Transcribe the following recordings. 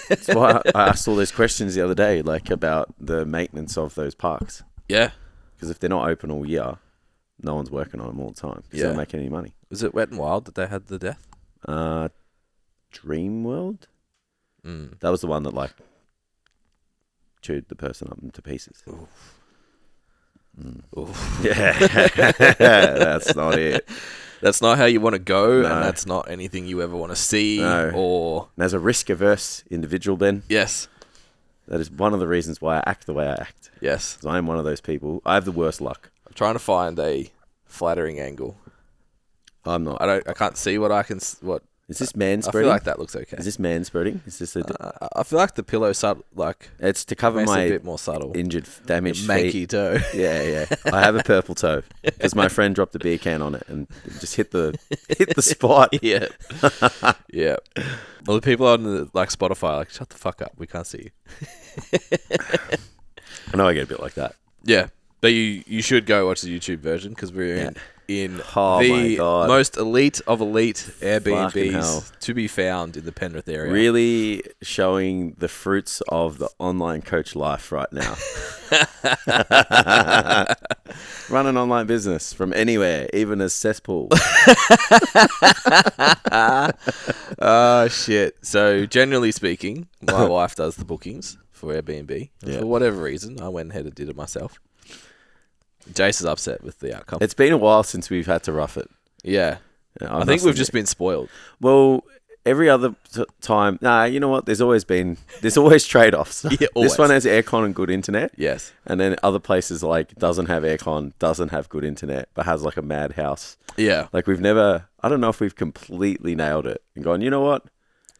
That's why I asked all those questions the other day, like about the maintenance of those parks. Yeah. Because if they're not open all year, no one's working on them all the time. Because they don't make any money. Was it Wet and Wild that they had the death? Dream World? That was the one that, like, chewed the person up into pieces. Oof. Oof. Yeah. That's not it. That's not how you want to go, No. and that's not anything you ever want to see. No. Or And as a risk-averse individual, Ben, yes, that is one of the reasons why I act the way I act. yes. 'Cause I am one of those people. I have the worst luck. I'm trying to find a flattering angle. I'm not. I can't see what I can. What Is this man I spreading? feel like that looks okay. Is this man spreading? Is this I feel like the pillow It's to cover makes it my a bit more subtle. injured, damaged Manky feet. toe. Yeah. I have a purple toe because my friend dropped a beer can on it and it just hit the spot. Yeah. Yeah. Well, the people on Spotify are like, shut the fuck up. We can't see you. I know I get a bit like that. Yeah. But you should go watch the YouTube version because we're in Oh my the God. most elite of elite Fucking hell. Airbnbs to be found in the Penrith area. Really showing the fruits of the online coach life right now. Run an online business from anywhere, even a cesspool. Oh, shit. So, generally speaking, my wife does the bookings for Airbnb. Yeah. For whatever reason, I went ahead and did it myself. Jace is upset with the outcome. It's been a while since we've had to rough it. Yeah. I I think we've just been spoiled. Well, every other time, you know what? There's always trade-offs. Yeah, always. This one has aircon and good internet. Yes. And then other places doesn't have aircon, doesn't have good internet, but has like a madhouse. Yeah. Like I don't know if we've completely nailed it and gone, you know what?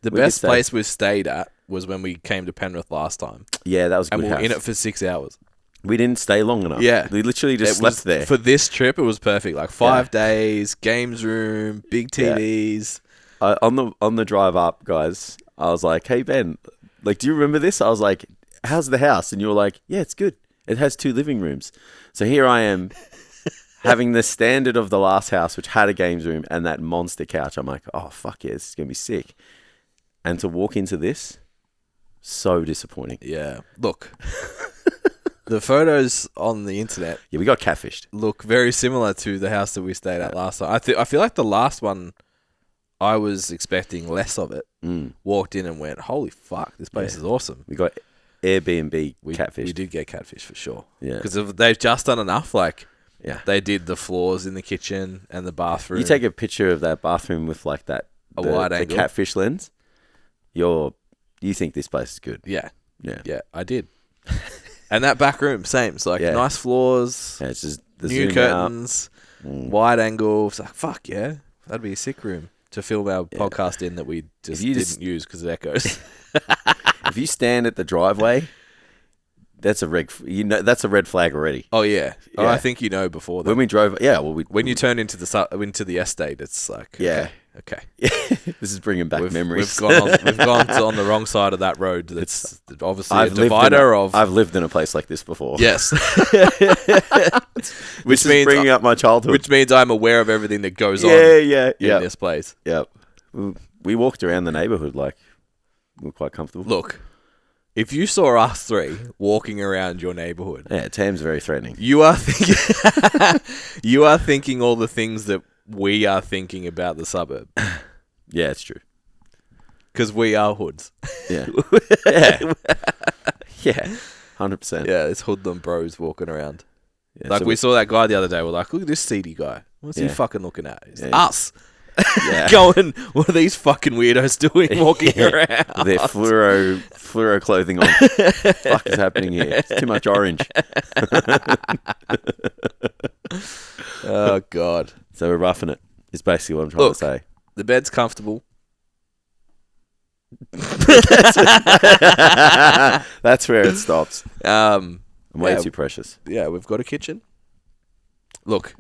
The best place we stayed at was when we came to Penrith last time. Yeah, that was a And good we were house. in it for 6 hours. We didn't stay long enough. Yeah. We literally just slept there. For this trip, it was perfect. Like 5 days, games room, big TVs. On the drive up, guys, I was like, hey, Ben, like, do you remember this? I was like, how's the house? And you were like, yeah, it's good. It has 2 living rooms. So here I am having the standard of the last house, which had a games room and that monster couch. I'm like, oh, fuck yeah, this is going to be sick. And to walk into this, so disappointing. Yeah. Look, the photos on the internet Yeah, we got catfished. look very similar to the house that we stayed at last time. I feel like the last one, I was expecting less of it. Walked in and went, holy fuck, this place is awesome. We got Airbnb catfished. We did get catfish for sure. Yeah. Because they've just done enough. Like, Yeah. they did the floors in the kitchen and the bathroom. You take a picture of that bathroom with like the wide angle. catfish lens, you think this place is good. Yeah. Yeah. Yeah, I did. And that back room, same. It's like Yeah. nice floors, Yeah, it's just the new zoom curtains, wide angle. It's like, fuck yeah. That'd be a sick room to film our podcast in that we just didn't use because it echoes. If you stand at the driveway, that's a red flag already. Oh, yeah. Oh, Yeah. I think you know before that. When we drove, When you turn into the estate, it's like, Yeah. okay. This is bringing back memories. We've gone on the wrong side of that road. That's obviously I've a divider of... I've lived in a place like this before. Yes. Which is bringing up my childhood. Which means I'm aware of everything that goes on Yeah. in this place. Yep. We walked around the neighborhood like we were quite comfortable. Look, if you saw us three walking around your neighborhood, Yeah, Tam's very threatening. you are thinking all the things that we are thinking about the suburb Yeah, it's true. because we are hoods. Yeah. Yeah. Yeah. 100%. Yeah, it's hoodlum bros walking around. Yeah, Like so we saw that guy the other day. We're like, look at this seedy guy. What's he Yeah. fucking looking at? It's Yeah. us. Yeah. Going, what are these fucking weirdos doing walking Yeah. around? With their fluoro clothing on. What the fuck is happening here? It's too much orange. Oh, God. So we're roughing it. Is basically what I'm trying Look. to say. The bed's comfortable. That's where it stops. Um, I'm way Yeah. too precious. yeah, we've got a kitchen. Look,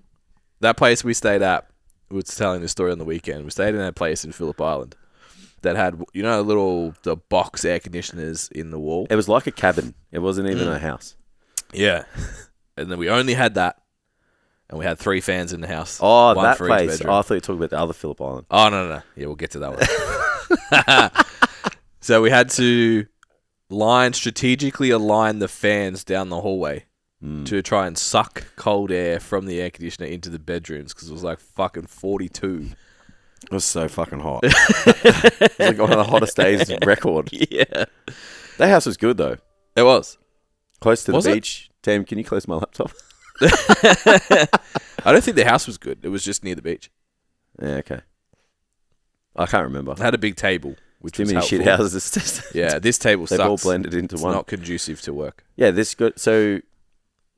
that place we stayed at, we were telling this story on the weekend. We stayed in a place in Phillip Island that had, the box air conditioners in the wall. It was like a cabin. It wasn't even a house. Yeah. And then we only had that. And we had 3 fans in the house. Oh, one that for each place. bedroom. Oh, I thought you were talking about the other Phillip Island. Oh, no. Yeah, we'll get to that one. So we had to strategically align the fans down the hallway to try and suck cold air from the air conditioner into the bedrooms because it was like fucking 42. It was so fucking hot. It was like one of the hottest days record. Yeah. That house was good though. It was. Close to Was the it? beach. Tam, can you close my laptop? I don't think the house was good. It was just near the beach. Yeah, okay. I can't remember. It had a big table, which Too was many helpful. shit houses. Yeah, this table They've sucks. all blended into It's one. not conducive to work. Yeah, this good. So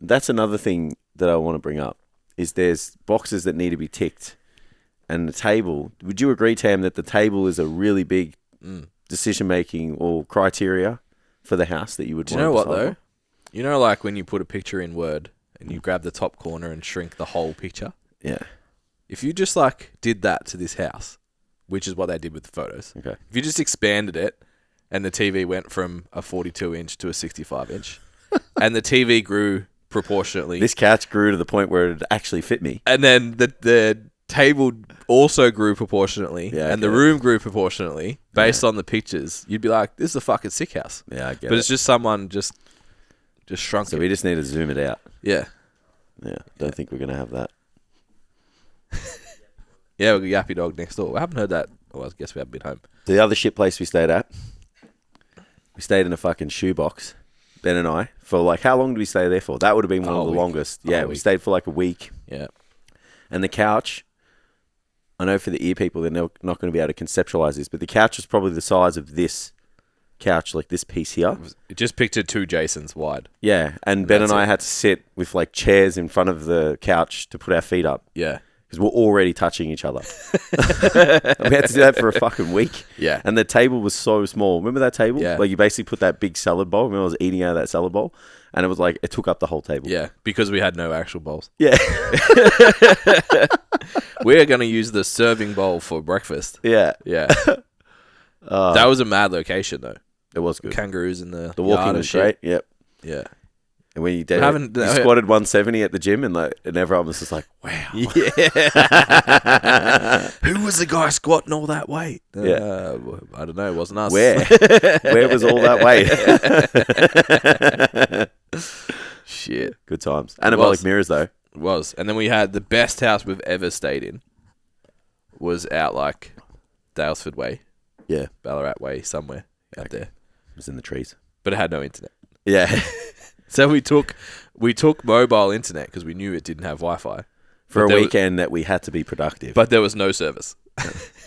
that's another thing that I want to bring up is there's boxes that need to be ticked, and the table. Would you agree, Tam, that the table is a really big decision making or criteria for the house that you would? Do you know what though? You know, like when you put a picture in Word and you grab the top corner and shrink the whole picture. Yeah. If you just like did that to this house, which is what they did with the photos. Okay. If you just expanded it and the TV went from a 42-inch to a 65-inch and the TV grew proportionately. This couch grew to the point where it actually fit me. And then the table also grew proportionately and the okay. room grew proportionately based on the pictures. You'd be like, this is a fucking sick house. Yeah, I get it. But it's just someone just shrunk So it. we just need to zoom it out. Yeah. Yeah. Don't think we're going to have that. Yeah, we got Yappy Dog next door. I haven't heard that. Well, I guess we haven't been home. The other shit place we stayed at, we stayed in a fucking shoebox, Ben and I, for like, how long did we stay there for? That would have been one of the longest. Yeah, we stayed for like a week. Yeah. And the couch, I know for the ear people, they're not going to be able to conceptualize this, but the couch was probably the size of this couch, like this piece here. It just pictured two Jasons wide. Yeah, and Ben and I had to sit with like chairs in front of the couch to put our feet up. Yeah. Because we're already touching each other. We had to do that for a fucking week. Yeah. And the table was so small. Remember that table? Yeah. Like you basically put that big salad bowl. Remember I was eating out of that salad bowl? And it was like, it took up the whole table. Yeah, because we had no actual bowls. Yeah. We're going to use the serving bowl for breakfast. Yeah. Yeah. That was a mad location, though. It was good. Kangaroos in the walking yard was and great. shit. Yep. Yeah. And when you did haven't- you squatted 170 at the gym and everyone was just like, wow. Yeah. Who was the guy squatting all that weight? Yeah. I don't know. It wasn't us. Where? Where was all that weight? Shit. Good times. Anabolic mirrors, though. It was. And then we had the best house we've ever stayed in was out like Dalesford Way, Yeah. Ballarat Way, somewhere out there. It was in the trees. But it had no internet. Yeah. So we took mobile internet because we knew it didn't have Wi-Fi. For But a there weekend that we had to be productive. But there was no service.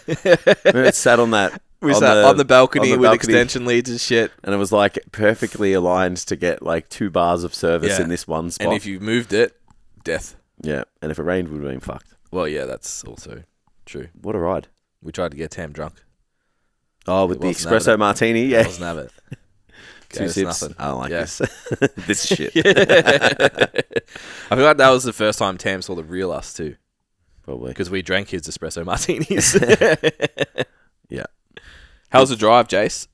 Remember it sat on that. We sat on the balcony with balcony, extension leads and shit. and it was like perfectly aligned to get like 2 bars of service Yeah. in this one spot. And if you moved it, death. Yeah. And if it rained, we would have been fucked. Well, yeah, that's also true. What a ride. We tried to get Tam drunk. Oh, with It the wasn't having espresso it. martini. Yeah. Wasn't have it. 2 Gave us sips. nothing. I don't like Yeah. this. This is shit. I feel like that was the first time Tam saw the real us too, Probably. because we drank his espresso martinis. Yeah. How's the drive, Jace?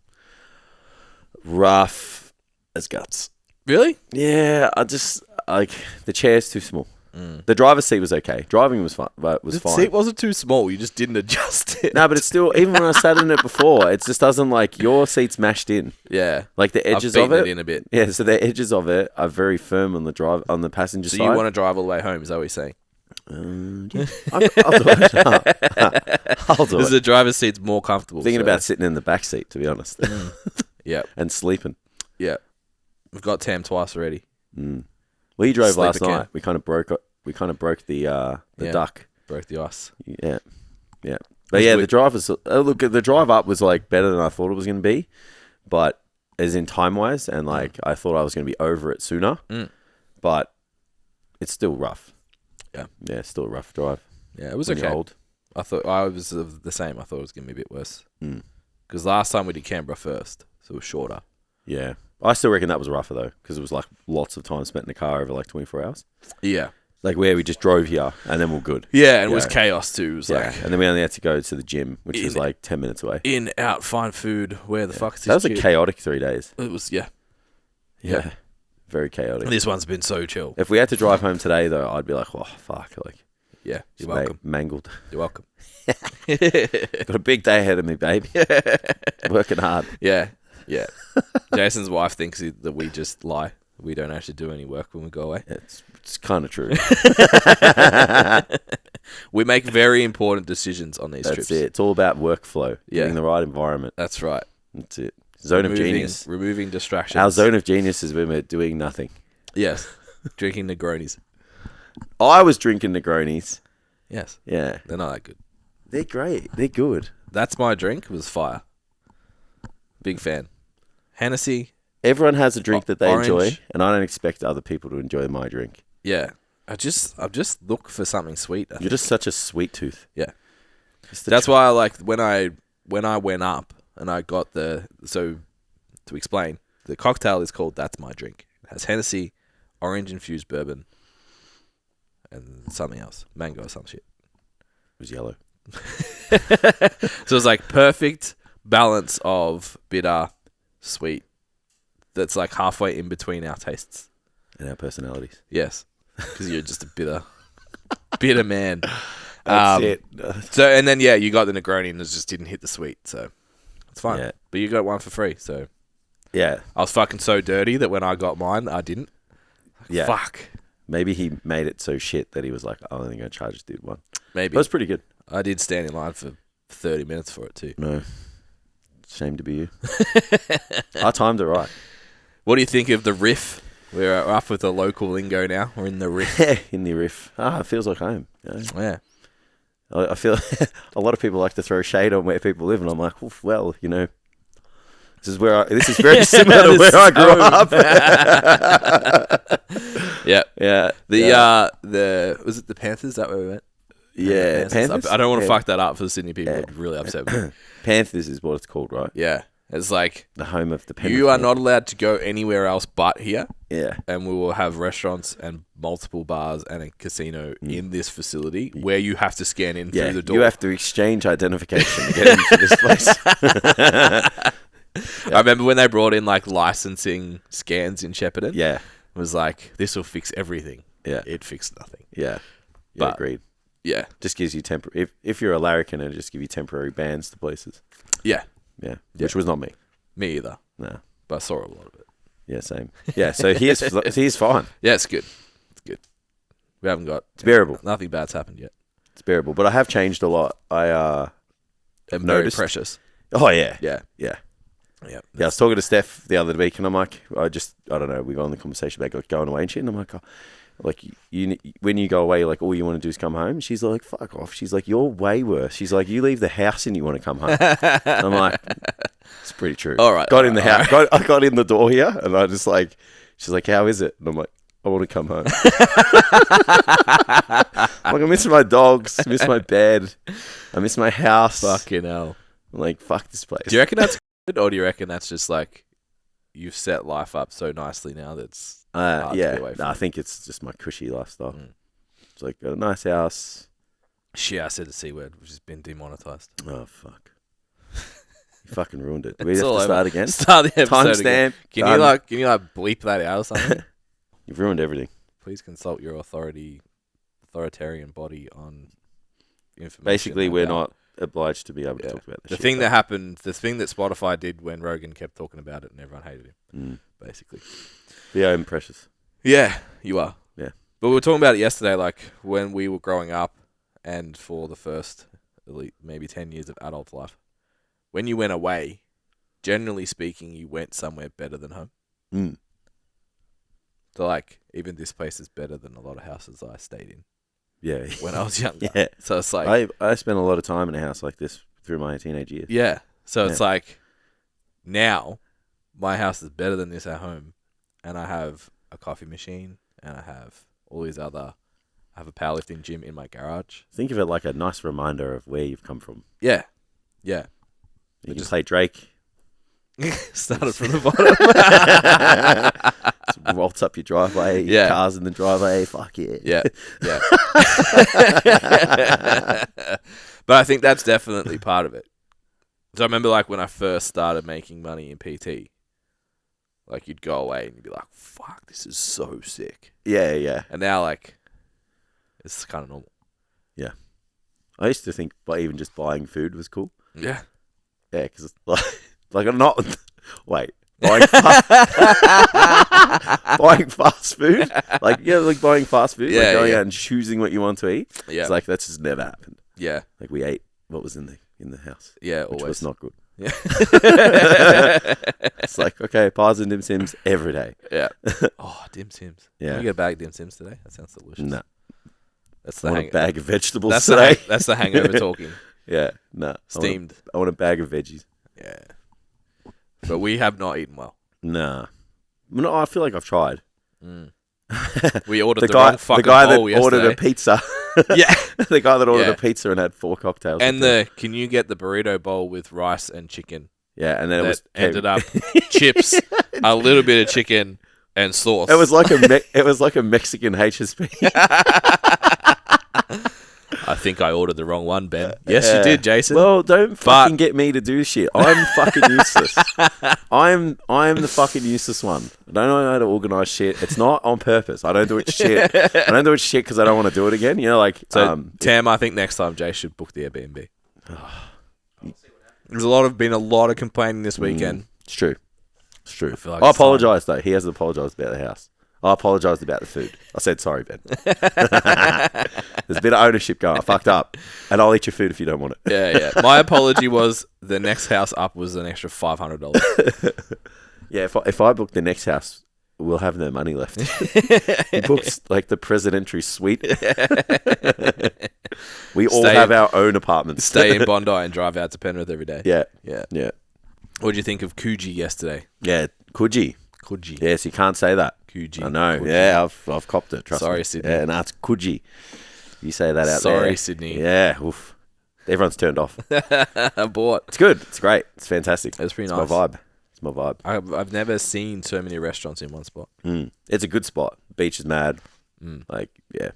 Rough as guts. Really? Yeah, I just like the chair's too small. The driver's seat was okay. Driving was fine. But was The fine. seat wasn't too small. You just didn't adjust it. No, but it's still, even when I sat in it before, it just doesn't like, your seat's mashed in. Yeah. Like the edges I've of beaten it. it in a bit. Yeah, so the edges of it are very firm on the passenger So side. you want to drive all the way home? Is that what you're saying? Yeah. I'll do it. I'll do Because it. the driver's seat's more comfortable. Thinking so- about sitting in the back seat, to be honest, Yeah. and sleeping. Yeah. We've got Tam twice already. Well, you drove last Sleeper night. can. We kind of broke the Yeah. duck. Broke the ice. Yeah, yeah. But yeah, the drive was the drive up was like better than I thought it was going to be, but as in time wise, and like I thought I was going to be over it sooner, but it's still rough. Yeah, yeah, still a rough drive. Yeah, it was when you're okay. old. I thought I was the same. I thought it was going to be a bit worse. Because last time we did Canberra first, so it was shorter. Yeah, I still reckon that was rougher though, because it was like lots of time spent in the car over like 24 hours. Yeah. Like where we just drove here and then we're good. Yeah, and it was chaos too. It was like and then we only had to go to the gym, which was like 10 minutes away. in, out, find food. Where the fuck is this? That was a shit? chaotic 3 days. It was, yeah. Very chaotic. This one's been so chill. If we had to drive home today though, I'd be like, oh fuck, like Yeah, you're Just welcome. Mangled. You're welcome. Got a big day ahead of me, baby. Working hard. Yeah. Jason's wife thinks that we just lie. We don't actually do any work when we go away. Yeah, it's kind of true. We make very important decisions on these That's trips. it. It's all about workflow. Yeah. Getting the right environment. That's right. That's it. Zone of genius. Removing distractions. Our zone of genius is when we're doing nothing. Yes. Drinking Negronis. I was drinking Negronis. Yes. Yeah. They're not that good. They're great. They're good. That's my drink. It was fire. Big fan. Hennessy. Everyone has a drink that they Orange. enjoy, and I don't expect other people to enjoy my drink. Yeah. I just look for something sweet. You're just such a sweet tooth. Yeah. That's why I like when I went up and I got so to explain, the cocktail is called That's My Drink. It has Hennessy, orange infused bourbon, and something else. Mango or some shit. It was yellow. So it's like perfect balance of bitter, sweet. That's like halfway in between our tastes. And our personalities. Yes. Because you're just a bitter man. That's it. So, and then, yeah, you got the Negroni and it just didn't hit the sweet. So, it's fine. Yeah. But you got one for free. So, Yeah. I was fucking so dirty that when I got mine, I didn't. Yeah. Fuck. Maybe he made it so shit that he was like, I'm only going to charge this dude one. Maybe. But it was pretty good. I did stand in line for 30 minutes for it too. No. Shame to be you. I timed it right. What do you think of the riff? We're up with the local lingo now. We're in the riff. In the riff. It feels like home. You know? Yeah. I feel a lot of people like to throw shade on where people live, and I'm like, oof, well, you know, this is very similar to where I grew up. Yeah. Yeah. Was it the Panthers? Is that where we went? Yeah. Panthers? I don't want to fuck that up for the Sydney people. It'd really upset me. Panthers is what it's called, right? Yeah. It's like The home of the Penrith. you are not allowed to go anywhere else but here. Yeah. And we will have restaurants and multiple bars and a casino in this facility where you have to scan in through the door. You have to exchange identification to get into this place. I remember when they brought in like licensing scans in Shepparton. Yeah. It was like, this will fix everything. Yeah. It fixed nothing. Yeah. But- Agreed. Yeah. Just gives you if you're a larrikin, it'll just give you temporary bans to places. Yeah. Yeah. Which was not me. Me either. No. But I saw a lot of it. Yeah, same. Yeah, so he's fine. Yeah, it's good. It's good. We haven't got... It's bearable. Nothing bad's happened yet. It's bearable. But I have changed a lot. And very noticed. precious. Oh, yeah. Yeah. Yeah. Yeah. Yeah, I was talking to Steph the other week, and I'm like, I don't know, we got on the conversation about going away and shit, and I'm like, you when you go away, like, all you want to do is come home? She's like, fuck off. She's like, you're way worse. She's like, you leave the house and you want to come home. I'm like, it's pretty true. All right. Got in the house. I got in the door here, and I just like, she's like, how is it? And I'm like, I want to come home. I'm like, I miss my dogs, I miss my bed, I miss my house. Fucking hell. I'm like, fuck this place. Do you reckon that's good, or do you reckon that's just like you've set life up so nicely now that's hard to be away from? I think it's just my cushy lifestyle. It's like, got a nice house. Shit, I said the C word, which has been demonetized. Oh, fuck. You fucking ruined it. Do we have all to over. start again? Start the episode again. Timestamp. Can you bleep that out or something? You've ruined everything. Please consult your authoritarian body on information. Basically, we're about- not obliged to be able to talk about this the shit, thing though. that happened, the thing that Spotify did when Rogan kept talking about it and everyone hated him, basically. Yeah, I'm precious. Yeah, you are. Yeah. But we were talking about it yesterday, like when we were growing up and for the first maybe 10 years of adult life. When you went away, generally speaking, you went somewhere better than home. Mm. So, like, even this place is better than a lot of houses I stayed in Yeah. when I was younger. Yeah. So it's like... I spent a lot of time in a house like this through my teenage years. Yeah. So it's like, now, my house is better than this at home. And I have a coffee machine, and I have all these other... I have a powerlifting gym in my garage. Think of it like a nice reminder of where you've come from. Yeah. Yeah. You can play Drake. Started from the bottom. Just waltz up your driveway. Yeah. Cars in the driveway. Fuck yeah. Yeah. Yeah. But I think that's definitely part of it. So I remember like when I first started making money in PT, like you'd go away and you'd be like, fuck, this is so sick. Yeah, yeah. And now like, it's kind of normal. Yeah. I used to think even just buying food was cool. Yeah. Yeah, because like I'm not... Wait. Buying fast food? Like, like buying fast food? Yeah, like going yeah. out and choosing what you want to eat? Yeah. It's like, that's just never happened. Yeah. Like, we ate what was in the house. Yeah, which always. was not good. Yeah. It's like, okay, pies and dim sims every day. Yeah. Oh, dim sims. Yeah. Can you get a bag of dim sims today? That sounds delicious. No. That's I the want a bag of vegetables that's today. that's the hangover talking. Yeah, no. Steamed. I want a bag of veggies. Yeah. But we have not eaten well. Nah. No, I feel like I've tried. Mm. We ordered the wrong fucking the guy bowl that yesterday. ordered a pizza. Yeah. The guy that ordered Yeah. a pizza and had 4 cocktails. And can you get the burrito bowl with rice and chicken? Yeah, and then That ended up chips, a little bit of chicken, and sauce. It was like a Mexican HSP. I think I ordered the wrong one, Ben. Yes, you did, Jason. Well, don't fucking get me to do shit. I'm fucking useless. I'm the fucking useless one. I don't know how to organise shit. It's not on purpose. I don't do it shit. I don't do it shit because I don't want to do it again. You know, like Tam, I think next time Jay should book the Airbnb. There's been a lot of complaining this weekend. It's true. It's true. feel like I it's apologise though. He hasn't apologised about the house. I apologised about the food. I said sorry, Ben. There's a bit of ownership going. I fucked up, and I'll eat your food if you don't want it. Yeah. My apology was the next house up was an extra $500. Yeah, if I book the next house, we'll have no money left. He books like the presidential suite. We all have our own apartments. Stay in Bondi and drive out to Penrith every day. Yeah. What did you think of Coogee yesterday? Yeah, Coogee. Yes, you can't say that. Coogee. I know. Coogee. Yeah, I've copped it. Trust me. Sorry, Sydney. Yeah, no, it's Coogee. You say that out there. Sorry, Sydney. Yeah, oof. Everyone's turned off. I bought. It's good. It's great. It's fantastic. It's pretty nice. It's my vibe. I've never seen so many restaurants in one spot. It's a good spot. Beach is mad. Like, yeah.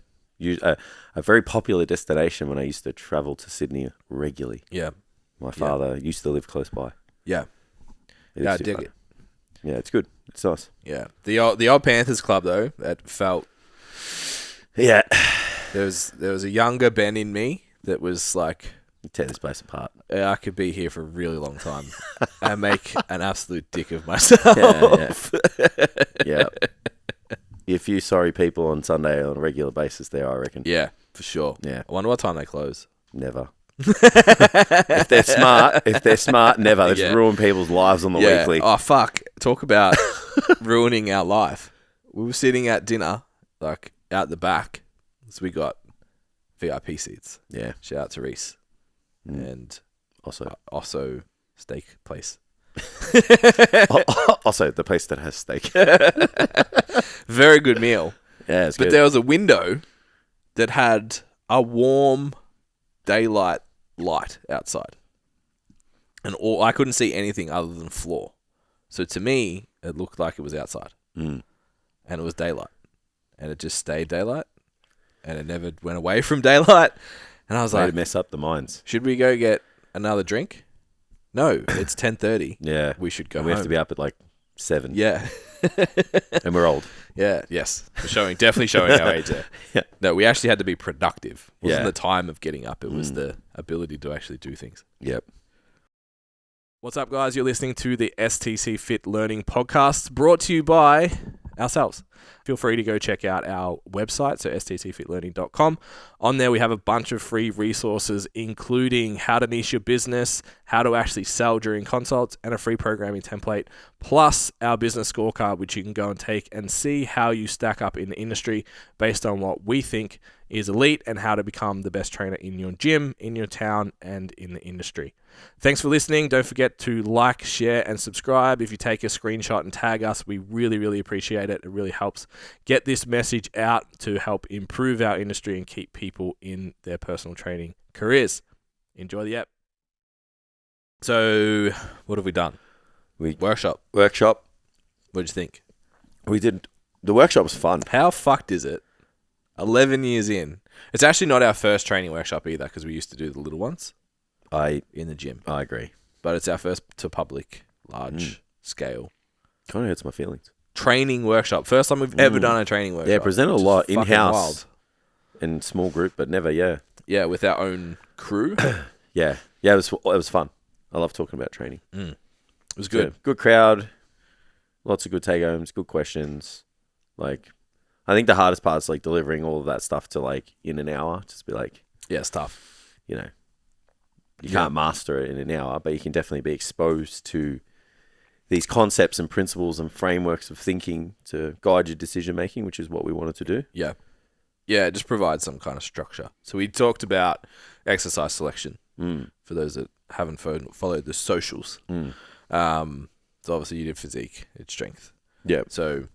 A very popular destination when I used to travel to Sydney regularly. Yeah. My father used to live close by. Yeah. I dig it. Yeah, it's good. It's nice. Yeah. The old Panthers club though, that felt. Yeah. There was a younger Ben in me that was like, tear this place apart. I could be here for a really long time and make an absolute dick of myself. Yeah. A few sorry people on Sunday on a regular basis there, I reckon. Yeah, for sure. Yeah. I wonder what time they close. Never. If they're smart, never. They just ruin people's lives on the weekly. Oh, fuck. Talk about ruining our life. We were sitting at dinner, like, out the back. So we got VIP seats. Yeah. Shout out to Reese. And also steak place. Also, the place that has steak. Very good meal. Yeah, it's good. But there was a window that had a warm daylight light outside. And I couldn't see anything other than floor. So to me, it looked like it was outside. And it was daylight. And it just stayed daylight. And it never went away from daylight. And I was like, to mess up the minds. Should we go get another drink? No, it's 10:30. Yeah. We should go and we home. have to be up at like 7. Yeah. And we're old. Yeah, yes. We're definitely showing our age there. Yeah. No, we actually had to be productive. It wasn't Yeah. the time of getting up. It was the ability to actually do things. Yep. What's up, guys? You're listening to the STCfit Learning Podcast, brought to you by ourselves. Feel free to go check out our website, so stcfitlearning.com. On there, we have a bunch of free resources, including how to niche your business, how to actually sell during consults, and a free programming template, plus our business scorecard, which you can go and take and see how you stack up in the industry based on what we think is elite and how to become the best trainer in your gym, in your town, and in the industry. Thanks for listening. Don't forget to like, share, and subscribe. If you take a screenshot and tag us, we really, really appreciate it. It really helps get this message out to help improve our industry and keep people in their personal training careers. Enjoy the app. So, what have we done? Workshop. What did you think? We did. The workshop was fun. How fucked is it? 11 years in. It's actually not our first training workshop either, because we used to do the little ones. In the gym. I agree. But it's our first to public, large scale. Kind of hurts my feelings. Training workshop. First time we've ever done a training workshop. Yeah, presented a lot in-house. in small group, but never, Yeah, with our own crew. Yeah. Yeah, it was fun. I love talking about training. It was good. Good crowd. Lots of good take-homes, good questions. Like, I think the hardest part is like delivering all of that stuff to like in an hour. Just be like, Yeah, it's tough. you know, you can't master it in an hour, but you can definitely be exposed to these concepts and principles and frameworks of thinking to guide your decision making, which is what we wanted to do. Yeah. Yeah, it just provides some kind of structure. So we talked about exercise selection for those that haven't followed the socials. So obviously you did physique, it's strength. Yeah. So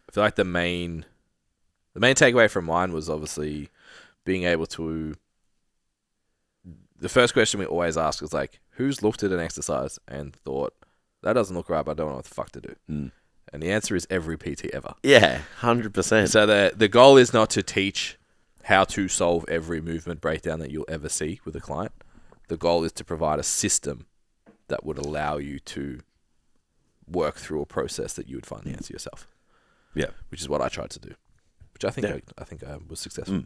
I feel like the main takeaway from mine was obviously being able to. The first question we always ask is like, who's looked at an exercise and thought, that doesn't look right, but I don't know what the fuck to do. And the answer is every PT ever. Yeah, 100%. So the goal is not to teach how to solve every movement breakdown that you'll ever see with a client. The goal is to provide a system that would allow you to work through a process that you would find the answer yourself. Yeah. Which is what I tried to do, which I think I was successful.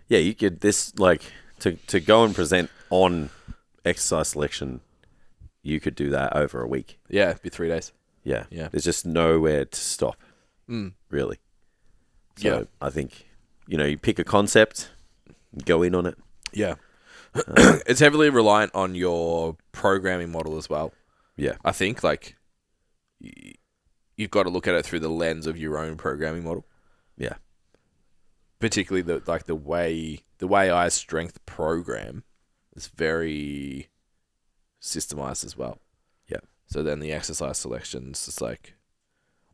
Yeah, you could to go and present on exercise selection, you could do that over a week. Yeah, it'd be 3 days. Yeah. Yeah. There's just nowhere to stop, really. So I think, you pick a concept, go in on it. Yeah. It's heavily reliant on your programming model as well. Yeah. I think, like, you've got to look at it through the lens of your own programming model. Yeah. Particularly the way I strength program is very systemized as well. Yeah. So then the exercise selections, it's like,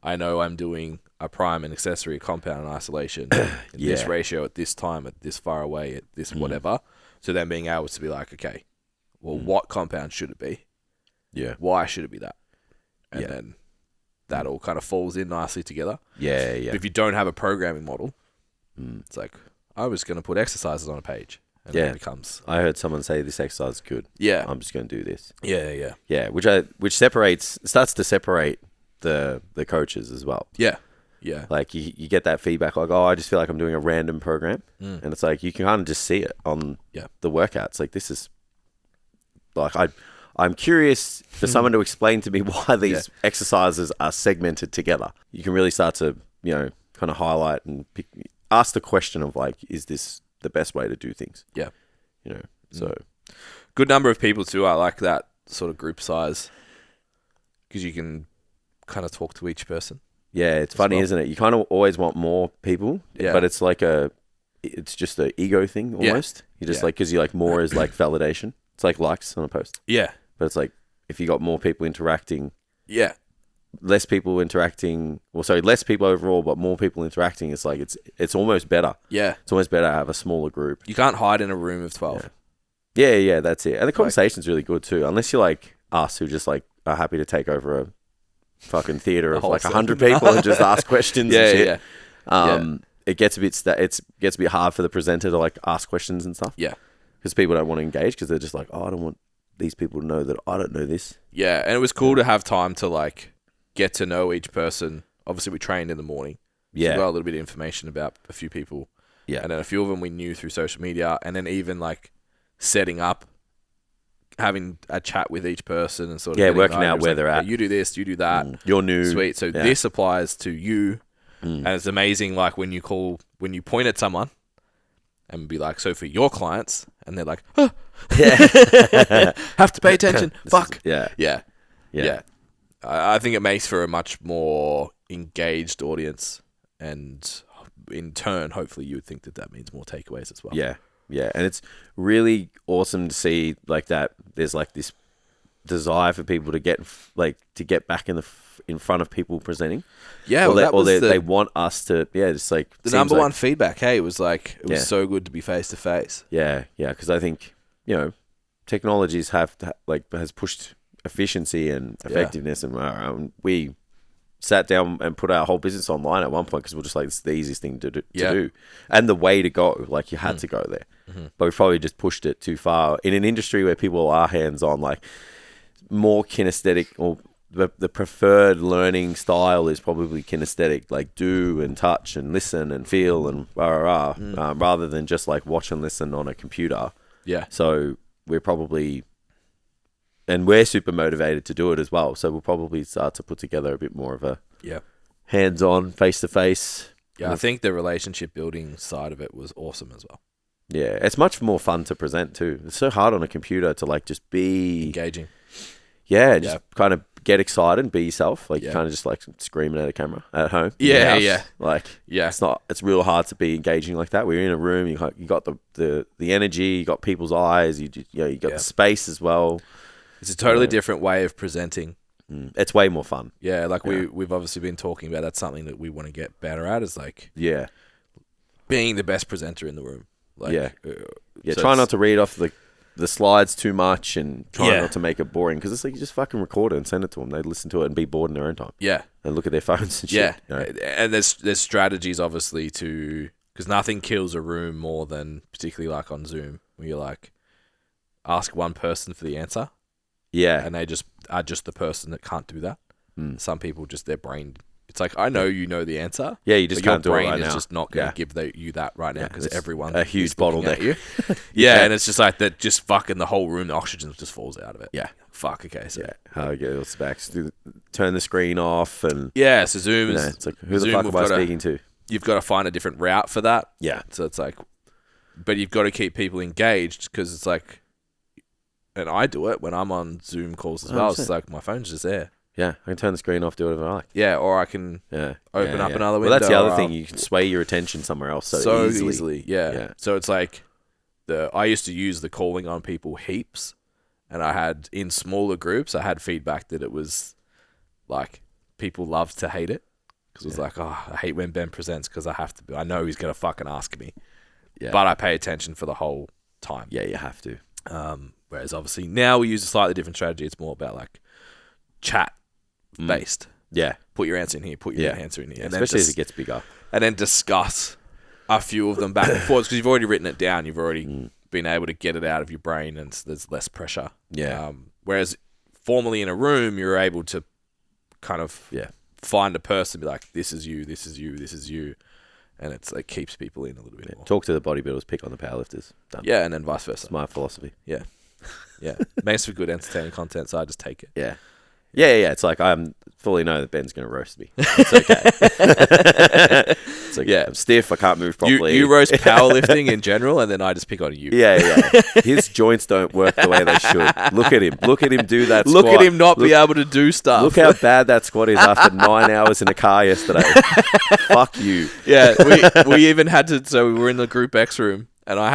I know I'm doing a prime and accessory, compound and isolation in this ratio at this time, at this far away, at this whatever. So then being able to be like, okay, well, what compound should it be? Yeah. Why should it be that? And then that all kind of falls in nicely together. Yeah, yeah. But if you don't have a programming model, it's like, I was going to put exercises on a page. And then it becomes... I heard someone say this exercise is good. Yeah. I'm just going to do this. Yeah. Yeah, which starts to separate the coaches as well. Yeah. Yeah. Like you get that feedback like, oh, I just feel like I'm doing a random program. And it's like, you can kind of just see it on the workouts. Like this is like, I'm curious for someone to explain to me why these exercises are segmented together. You can really start to, kind of highlight and ask the question of like, is this the best way to do things? Yeah. So good number of people too. I like that sort of group size because you can kind of talk to each person. Yeah, it's funny, isn't it? You kind of always want more people, but it's like it's just an ego thing almost. You just like, because you like more is like validation. It's like likes on a post. Yeah. But it's like, if you got more people interacting. Yeah. Less people interacting, less people overall, but more people interacting. It's like, it's almost better. Yeah. It's almost better to have a smaller group. You can't hide in a room of 12. Yeah, that's it. And the conversation's really good too. Unless you're like us who just like are happy to take over a fucking theater of like 100 people and just ask questions and shit. It gets a bit hard for the presenter to like ask questions and stuff. Yeah. Because people don't want to engage because they're just like, oh, I don't want these people to know that I don't know this. Yeah, and it was cool to have time to like get to know each person. Obviously, we trained in the morning. So we got a little bit of information about a few people. Yeah. And then a few of them we knew through social media. And then even like setting up, having a chat with each person and sort of working out where they're at. You do this, you do that. You're new. Sweet. So this applies to you. And it's amazing, like when you point at someone and be like, so for your clients, and they're like, oh, have to pay attention. Fuck. Yeah. I think it makes for a much more engaged audience, and in turn, hopefully, you would think that means more takeaways as well. Yeah, and it's really awesome to see like that. There's like this desire for people to get back in front of people presenting. Yeah, they want us to. Yeah, just like the number one feedback. Hey, it was so good to be face to face. Yeah, because I think technologies has pushed efficiency and effectiveness, and we sat down and put our whole business online at one point because we're just like, it's the easiest thing to do and the way to go. Like you had to go there, but we probably just pushed it too far in an industry where people are hands on, like more kinesthetic or the preferred learning style is probably kinesthetic, like do and touch and listen and feel and rather than just like watch and listen on a computer. Yeah. So we're super motivated to do it as well. So we'll probably start to put together a bit more of a hands-on, face-to-face. Yeah, I think the relationship building side of it was awesome as well. Yeah, it's much more fun to present too. It's so hard on a computer to like just be engaging. Yeah, just kind of get excited and be yourself. Like you kind of just like screaming at a camera at home. Yeah. Like it's real hard to be engaging like that. We're in a room. You got the energy. You got people's eyes. You got the space as well. It's a totally different way of presenting. It's way more fun. Yeah, like we've obviously been talking about. That's something that we want to get better at. Is like being the best presenter in the room. Like, so try not to read off the slides too much and try not to make it boring, because it's like you just fucking record it and send it to them. They listen to it and be bored in their own time. Yeah, and look at their phones and shit. Yeah, and there's strategies obviously because nothing kills a room more than particularly like on Zoom where you like ask one person for the answer. Yeah, and they just are just the person that can't do that. Some people just their brain. It's like, I know you know the answer. Yeah, you just can't do it right now. Your brain is just not going to give you that right now because everyone's a huge bottleneck at you. And it's just like that. Just fucking the whole room, the oxygen just falls out of it. Yeah, fuck. Okay, so how it goes back. Turn the screen off and so Zoom is. It's like, who the fuck am I speaking to? You've got to find a different route for that. Yeah, so it's like, but you've got to keep people engaged because it's like, and I do it when I'm on Zoom calls as well. 100%. It's like my phone's just there. Yeah, I can turn the screen off, do whatever I like. Yeah, or I can open up another window. Well, that's the other thing. You can sway your attention somewhere else so easily. Yeah. So it's like I used to use the calling on people heaps, and I had in smaller groups. I had feedback that it was like people loved to hate it because it was like, oh, I hate when Ben presents because I know he's gonna fucking ask me, but I pay attention for the whole time. Yeah, you have to. Whereas obviously now we use a slightly different strategy. It's more about like chat. Based. Yeah. Put your answer in here, put your answer in here. And especially as it gets bigger. And then discuss a few of them back and forth because you've already written it down. You've already been able to get it out of your brain and there's less pressure. Yeah. Whereas formally in a room, you're able to kind of find a person, be like, this is you, this is you, this is you. And it keeps people in a little bit more. Talk to the bodybuilders, pick on the powerlifters. Done. Yeah, and then vice versa. Smart philosophy. Yeah. Yeah. Makes for good entertaining content, so I just take it. Yeah. Yeah. It's like I fully know that Ben's going to roast me. It's okay. It's like, I'm stiff. I can't move properly. You roast powerlifting in general, and then I just pick on you. Yeah. His joints don't work the way they should. Look at him. Look at him do that squat. Look at him not be able to do stuff. Look how bad that squat is after 9 hours in a car yesterday. Fuck you. Yeah, we even had to. So we were in the Group X room, and I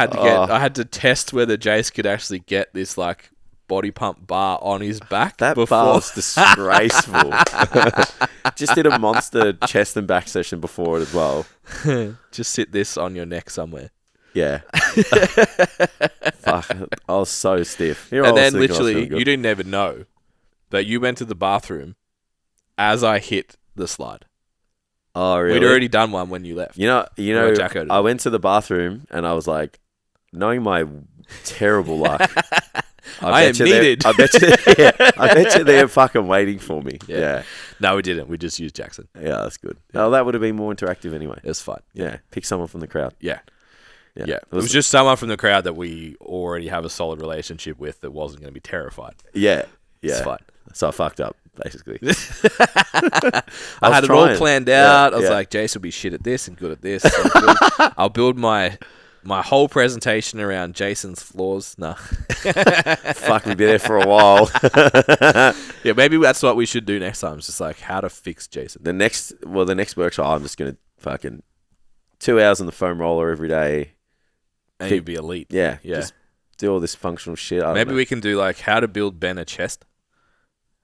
had to test whether Jace could actually get this like body pump bar on his back. That bar was disgraceful. Just did a monster chest and back session before it as well. Just sit this on your neck somewhere. Yeah. Fuck. I was so stiff. And then literally, you didn't even know that you went to the bathroom as I hit the slide. Oh, really? We'd already done one when you left. You know, I went to the bathroom and I was like, knowing my terrible luck, I am needed. I bet you they're fucking waiting for me. Yeah. No, we didn't. We just used Jackson. Yeah, that's good. Yeah. Oh, that would have been more interactive anyway. It was fun. Yeah. Pick someone from the crowd. Yeah. It was just someone from the crowd that we already have a solid relationship with that wasn't going to be terrified. Yeah. It's fun. So I fucked up, basically. I had it all planned out. I was like, Jace will be shit at this and good at this. I'll build my whole presentation around Jason's flaws. No. Fuck, we'd be there for a while. Yeah, maybe that's what we should do next time. It's just like how to fix Jason. The next workshop, I'm just going to fucking 2 hours on the foam roller every day. And you'd be elite. Yeah. Just do all this functional shit. Maybe we can do like how to build Ben a chest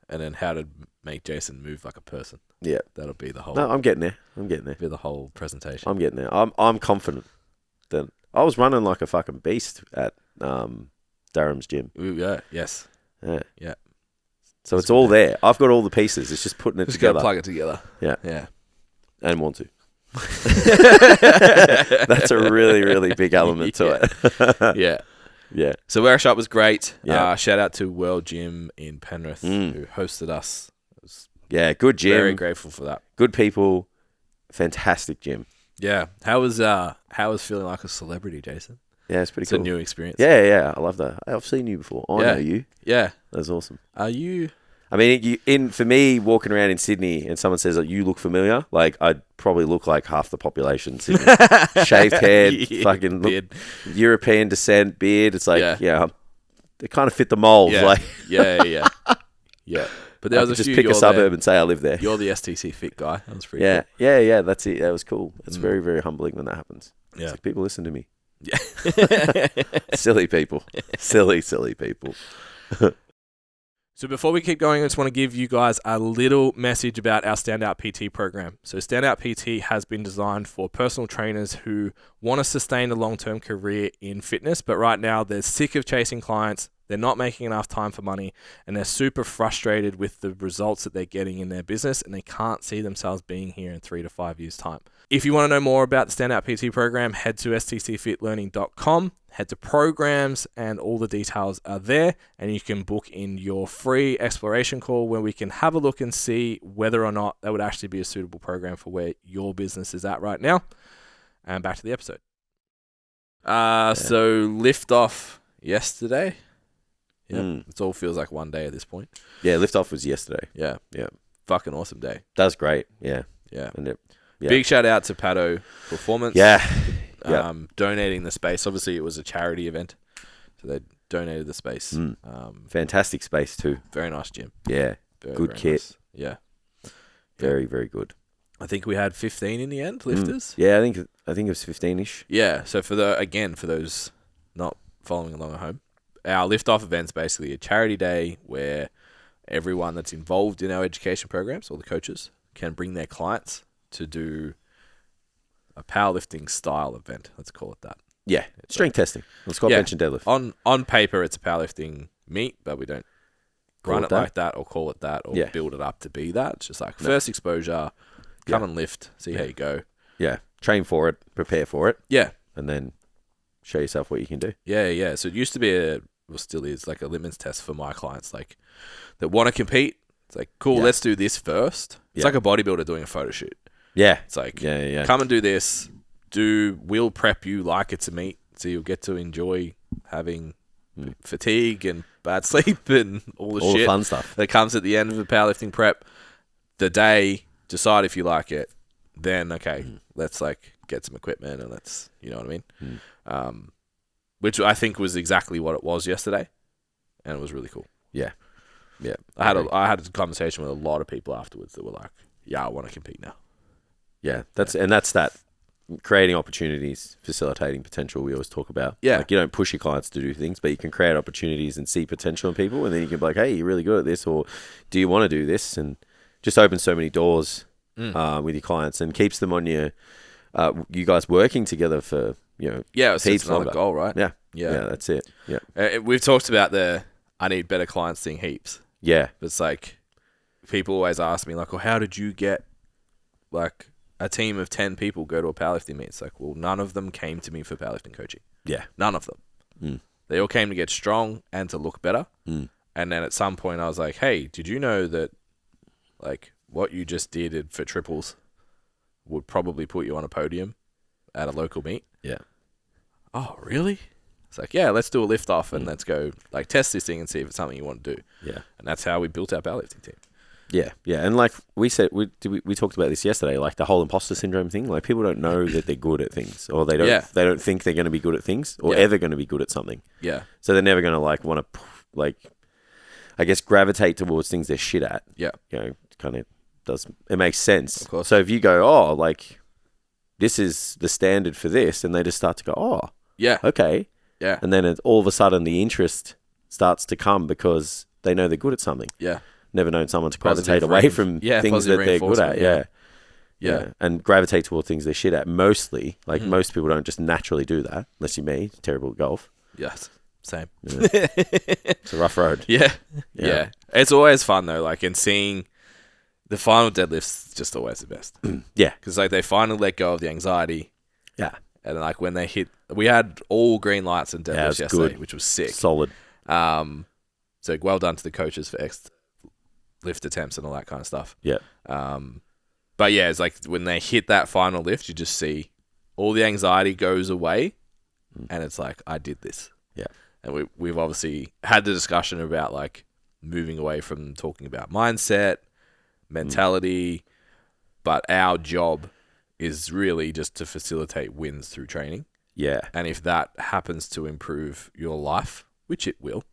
and then how to make Jason move like a person. Yeah. That'll be the whole... No, I'm getting there. Be the whole presentation. I'm getting there. I'm confident that... I was running like a fucking beast at Durham's gym. Ooh, yeah. Yes. Yeah. So it's all there. I've got all the pieces. It's just putting it together. Just got to plug it together. Yeah. And want to. That's a really, really big element to it. Yeah. So workshop was great. Yeah. Shout out to World Gym in Penrith who hosted us. It was Yeah, good gym. Very grateful for that. Good people. Fantastic gym. Yeah. How was feeling like a celebrity, Jason? Yeah, it's pretty It's cool. a new experience. Yeah. I love that. I've seen you before. I know you. Yeah. That's awesome. Are you... I mean, for me, walking around in Sydney and someone says that you look familiar, like I'd probably look like half the population in Sydney. Shaved head, fucking beard. European descent, beard. It's like, they kind of fit the mold. Yeah. Like, yeah. But there was just pick a suburb and say I live there. You're the STCfit guy. That was pretty cool. Yeah. That's it. That was cool. It's very, very humbling when that happens. Yeah. It's like people listen to me. Yeah. Silly people. Silly people. So before we keep going, I just want to give you guys a little message about our Standout PT program. So Standout PT has been designed for personal trainers who want to sustain a long-term career in fitness, but right now they're sick of chasing clients, they're not making enough time for money, and they're super frustrated with the results that they're getting in their business, and they can't see themselves being here in 3 to 5 years' time. If you want to know more about the Standout PT program, head to STCfitLearning.com, head to programs, and all the details are there, and you can book in your free exploration call where we can have a look and see whether or not that would actually be a suitable program for where your business is at right now. And back to the episode. So lift off yesterday. Yeah, it all feels like one day at this point. Yeah, liftoff was yesterday. Yeah. Fucking awesome day. That was great. Yeah. And big shout out to Pato Performance. Yeah. Donating the space. Obviously, it was a charity event, so they donated the space. Fantastic space too. Very nice gym. Yeah. Good kit. Nice. Yeah. Very, very good. I think we had 15 in the end lifters. Yeah, I think it was 15ish. Yeah. So for those not following along at home, our lift-off event's basically a charity day where everyone that's involved in our education programs, all the coaches, can bring their clients to do a powerlifting style event. Let's call it that. Yeah, strength testing. Squat, bench, and deadlift. On paper, it's a powerlifting meet, but we don't run it like that or call it that or build it up to be that. It's just like first exposure, come and lift, see how you go. Yeah, train for it, prepare for it. Yeah. And then show yourself what you can do. Yeah. So it used to be still is like a litmus test for my clients, like that want to compete. It's like, cool, let's do this first. It's like a bodybuilder doing a photo shoot. Yeah. It's like, come and do this. We'll prep you like it's a meet, so you'll get to enjoy having fatigue and bad sleep and all the fun stuff that comes at the end of the powerlifting prep. The day, decide if you like it. Then, let's like get some equipment and let's, you know what I mean? Which I think was exactly what it was yesterday, and it was really cool. Yeah. I had a conversation with a lot of people afterwards that were like, "Yeah, I want to compete now." Yeah, that's that creating opportunities, facilitating potential. We always talk about. Yeah, like you don't push your clients to do things, but you can create opportunities and see potential in people, and then you can be like, "Hey, you're really good at this," or "Do you want to do this?" And just opens so many doors with your clients and keeps them on your. You guys working together for. It's another goal, right? Yeah, that's it. Yeah, we've talked about I need better clients thing heaps. Yeah, but it's like people always ask me like, "Well, how did you get like a team of 10 people go to a powerlifting meet?" It's like, well, none of them came to me for powerlifting coaching. Yeah, none of them. They all came to get strong and to look better. And then at some point, I was like, "Hey, did you know that like what you just did for triples would probably put you on a podium at a local meet?" Yeah. Oh, really? It's like, yeah, let's do a lift off and let's go like test this thing and see if it's something you want to do. Yeah. And that's how we built our powerlifting team. Yeah. And like we said, we talked about this yesterday, like the whole imposter syndrome thing. Like people don't know that they're good at things, or they don't think they're going to be good at things, or ever going to be good at something. Yeah. So they're never going to like want to like, I guess, gravitate towards things they're shit at. Yeah. Kind of does. It makes sense. Of course. So if you go, oh, like this is the standard for this, and they just start to go, oh, yeah, okay. Yeah. And then all of a sudden the interest starts to come because they know they're good at something. Yeah. Never known someone to gravitate away from things that they're good at. Yeah. And gravitate toward things they're shit at mostly. Like most people don't just naturally do that, unless you're me, terrible at golf. Yes. Same. Yeah. It's a rough road. Yeah. It's always fun though, like, and seeing the final deadlift's just always the best. Yeah. Because like they finally let go of the anxiety. Yeah. And like when they hit, we had all green lights and deadlifts yesterday, which was sick. Solid. So well done to the coaches for lift attempts and all that kind of stuff. Yeah. But yeah, it's like when they hit that final lift, you just see all the anxiety goes away, and it's like, I did this. Yeah. And we've obviously had the discussion about like moving away from talking about mindset, mentality, but our job is really just to facilitate wins through training. Yeah. And if that happens to improve your life, which it will,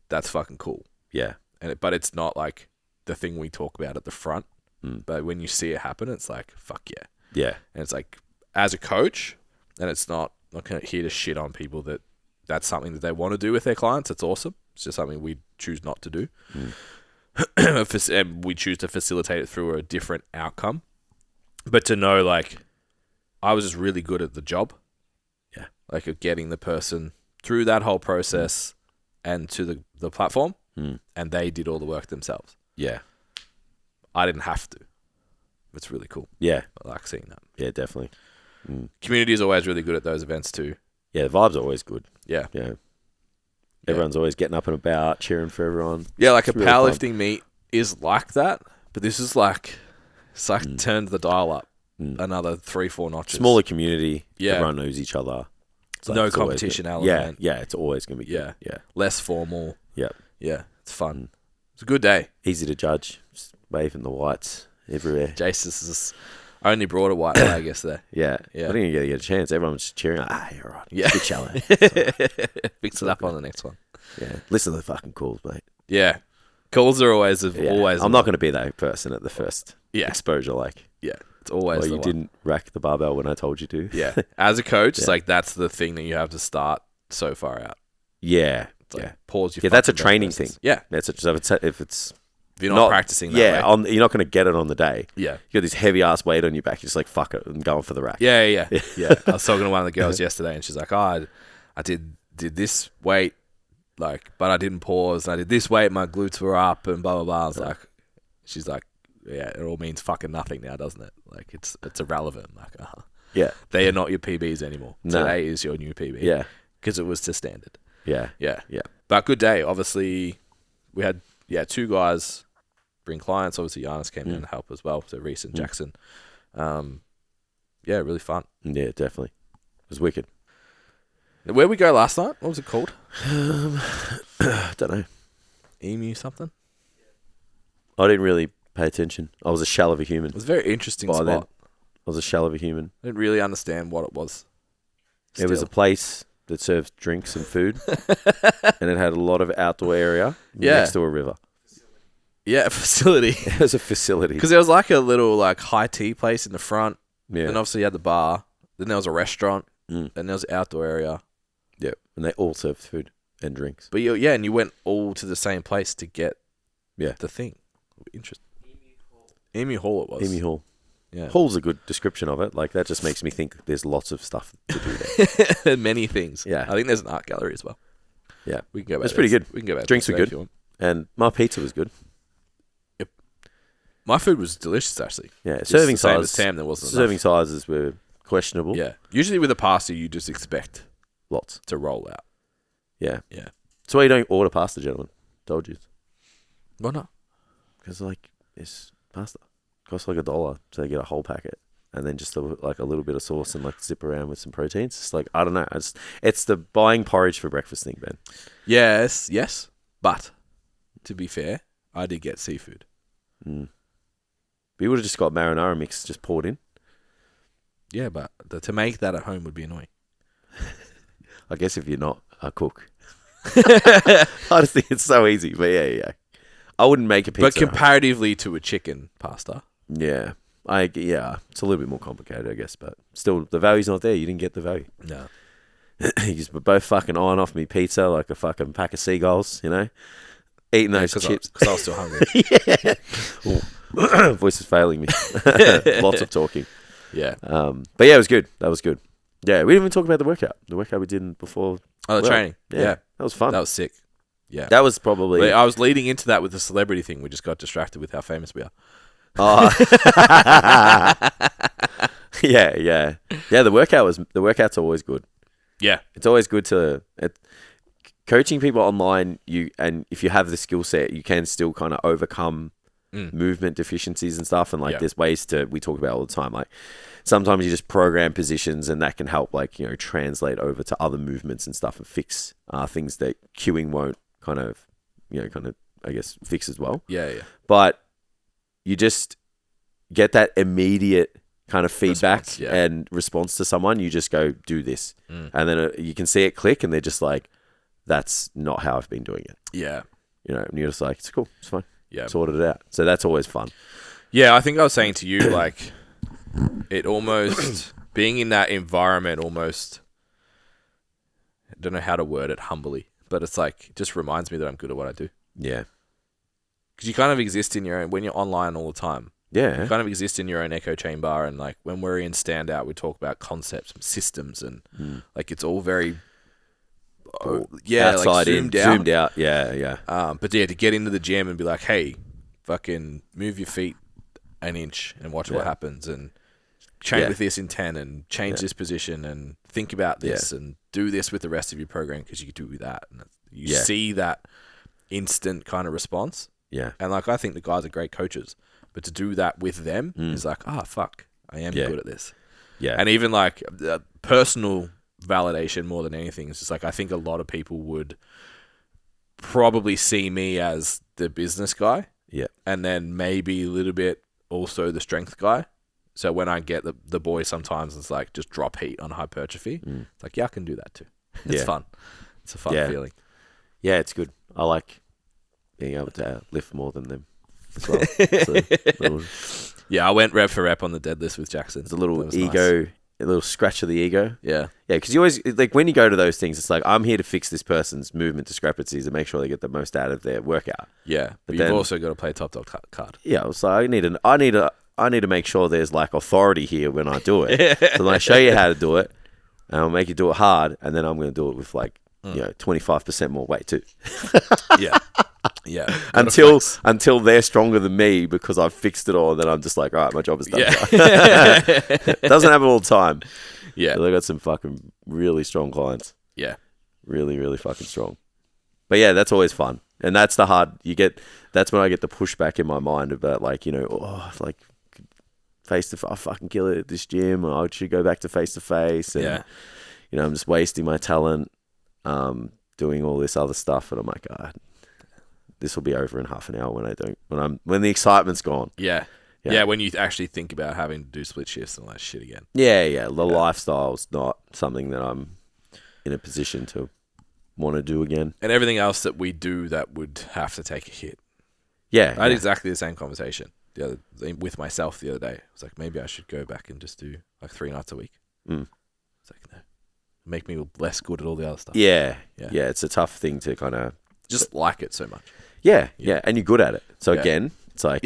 that's fucking cool. Yeah. But it's not like the thing we talk about at the front. But when you see it happen, it's like, fuck yeah. Yeah. And it's like, as a coach, and it's not here to shit on people that's something that they want to do with their clients. It's awesome. It's just something we choose not to do. And we choose to facilitate it through a different outcome. But to know, like, I was just really good at the job. Yeah. Like, of getting the person through that whole process and to the platform. And they did all the work themselves. Yeah. I didn't have to. It's really cool. Yeah. I like seeing that. Yeah, definitely. Community is always really good at those events too. Yeah, the vibes are always good. Yeah. Yeah. Everyone's always getting up and about, cheering for everyone. Yeah, like it's a really powerlifting meet is like that, but this is like, it's like turned the dial up another 3-4 notches. Smaller community. Yeah. Everyone knows each other. It's No it's always competition good. element. Yeah, it's always going to be Yeah. good. Yeah. Less formal. Yeah. Yeah, it's fun. It's a good day. Easy to judge. Just waving the whites everywhere. Jace's only brought a white flag yesterday. Yeah. Yeah. I didn't even get a chance. Everyone's just cheering. You're right. Yeah. Good challenge. Fix it up on the next one. Yeah. Listen to the fucking calls, mate. Yeah. Calls are always. Yeah. I'm not going to be that person at the first exposure. Like, yeah, it's always well, the you one. didn't rack the barbell when I told you to. Yeah. As a coach, it's like that's the thing that you have to start so far out. Yeah. It's like, pause your Yeah, that's a fucking training process. thing. Yeah. That's if it's If you're not practicing that way. you're not going to get it on the day. Yeah. You got this heavy ass weight on your back. You're just like, fuck it, and going for the rack. Yeah. I was talking to one of the girls yesterday, and she's like, I did this weight, like, but I didn't pause. And I did this weight, my glutes were up, and blah blah blah. I was like, she's like, yeah, it all means fucking nothing now, doesn't it? Like, it's irrelevant. I'm like, Yeah. they are not your PBs anymore. No. Today is your new PB. Yeah. Because it was to standard. Yeah. Yeah. Yeah. But good day. Obviously, we had 2 guys bring clients. Obviously, Giannis came in to help as well. So Reese and Jackson. Yeah, really fun. Yeah, definitely. It was wicked. Where'd we go last night? What was it called? Don't know. Emu something? I didn't really pay attention. I was a shell of a human. It was a very interesting By spot. then. I was a shell of a human. I didn't really understand what it was. It was a place that served drinks and food, and it had a lot of outdoor area next to a river. Yeah, a facility. It was a facility. Because there was like a little like high tea place in the front. Yeah. And obviously you had the bar. Then there was a restaurant. And there was an outdoor area. Yeah. And they all served food and drinks. But and you went all to the same place to get the thing. Interesting. Emu Hall it was. Emu Hall. Yeah. Hall's a good description of it. Like, that just makes me think there's lots of stuff to do there. Many things. Yeah. I think there's an art gallery as well. Yeah. We can go back. It's pretty good. We can go back. Drinks were if you good. want. And my pizza was good. Yep. My food was delicious, actually. Yeah. Just Serving the same size. as Tam, there wasn't Serving enough. sizes were questionable. Yeah. Usually with a pasta, you just expect Lots. to roll out. Yeah. Yeah. That's why you don't order pasta, gentlemen. Told you. Why not? Because, like, it's pasta. Costs like $1 to get a whole packet. And then just a little bit of sauce and like zip around with some proteins. It's like, I don't know. It's the buying porridge for breakfast thing, Ben. Yes. But to be fair, I did get seafood. But you would have just got marinara mix just poured in. Yeah, but to make that at home would be annoying. I guess if you're not a cook. I just think it's so easy. But yeah. I wouldn't make a pizza. But comparatively to a chicken pasta. Yeah. It's a little bit more complicated, I guess, but still, the value's not there. You didn't get the value. No. You just both fucking eyeing off me pizza like a fucking pack of seagulls, you know? Eating those chips. Because I was still hungry. Yeah. Voice is failing me. Lots of talking. Yeah. But yeah, it was good. That was good. Yeah, we didn't even talk about the workout. The workout we did before. Oh, the training. Yeah. That was fun. That was sick. Yeah. That was probably... But I was leading into that with the celebrity thing. We just got distracted with how famous we are. Oh. Yeah. The workout's always good. Yeah. It's always good to coaching people online, and if you have the skill set, you can still kind of overcome movement deficiencies and stuff. And like, there's ways we talk about all the time. Like, sometimes you just program positions, and that can help, like, translate over to other movements and stuff, and fix things that cueing won't kind of, I guess, fix as well. Yeah. But you just get that immediate kind of feedback and response to someone. You just go, do this. And then you can see it click, and they're just like, that's not how I've been doing it. Yeah. And you're just like, it's cool. It's fine. Yeah. Sorted it out. So that's always fun. Yeah. I think I was saying to you, like, it almost, being in that environment almost, I don't know how to word it humbly, but it's like, it just reminds me that I'm good at what I do. Yeah. Because you kind of exist in your own, when you're online all the time. Yeah. You kind of exist in your own echo chamber, and like when we're in Standout, we talk about concepts and systems, and like it's all very, outside like zoomed out. Yeah. But yeah, to get into the gym and be like, hey, fucking move your feet an inch and watch what happens, and train with this intent, and change this position, and think about this, and do this with the rest of your program, because you do that, and you see that instant kind of response. Yeah. And like, I think the guys are great coaches. But to do that with them is like, fuck, I am good at this. Yeah. And even like personal validation more than anything. It's just like, I think a lot of people would probably see me as the business guy. Yeah. And then maybe a little bit also the strength guy. So when I get the boy, sometimes it's like, just drop heat on hypertrophy. It's like, I can do that too. It's fun. It's a fun feeling. Yeah, it's good. I like being able to lift more than them as well. I went rep for rep on the deadlift with Jackson. It's a little ego, nice. A little scratch of the ego. Yeah. Yeah, because you always, like, when you go to those things, it's like, I'm here to fix this person's movement discrepancies and make sure they get the most out of their workout. Yeah, but you've also got to play top dog card. Yeah, so I need to make sure there's like authority here when I do it. So then I show you how to do it, and I'll make you do it hard, and then I'm going to do it with like 25% more weight too. Yeah. Until they're stronger than me because I've fixed it all, and then I'm just like, all right, my job is done. Yeah. Doesn't happen all the time. Yeah. But I got some fucking really strong clients. Yeah. Really, really fucking strong. But yeah, that's always fun. And that's the hard, that's when I get the pushback in my mind about like, like face to face, I fucking kill it at this gym, or I should go back to face to face. And, I'm just wasting my talent, doing all this other stuff. And I'm like, this will be over in half an hour when the excitement's gone. Yeah. Yeah, when you actually think about having to do split shifts and all that shit again. Yeah. The lifestyle's not something that I'm in a position to want to do again. And everything else that we do that would have to take a hit. Yeah. I had exactly the same conversation with myself the other day. I was like, maybe I should go back and just do like 3 nights a week. It's like, no. Make me less good at all the other stuff. Yeah. It's a tough thing to kind of just like it so much. Yeah. And you're good at it. So again, it's like,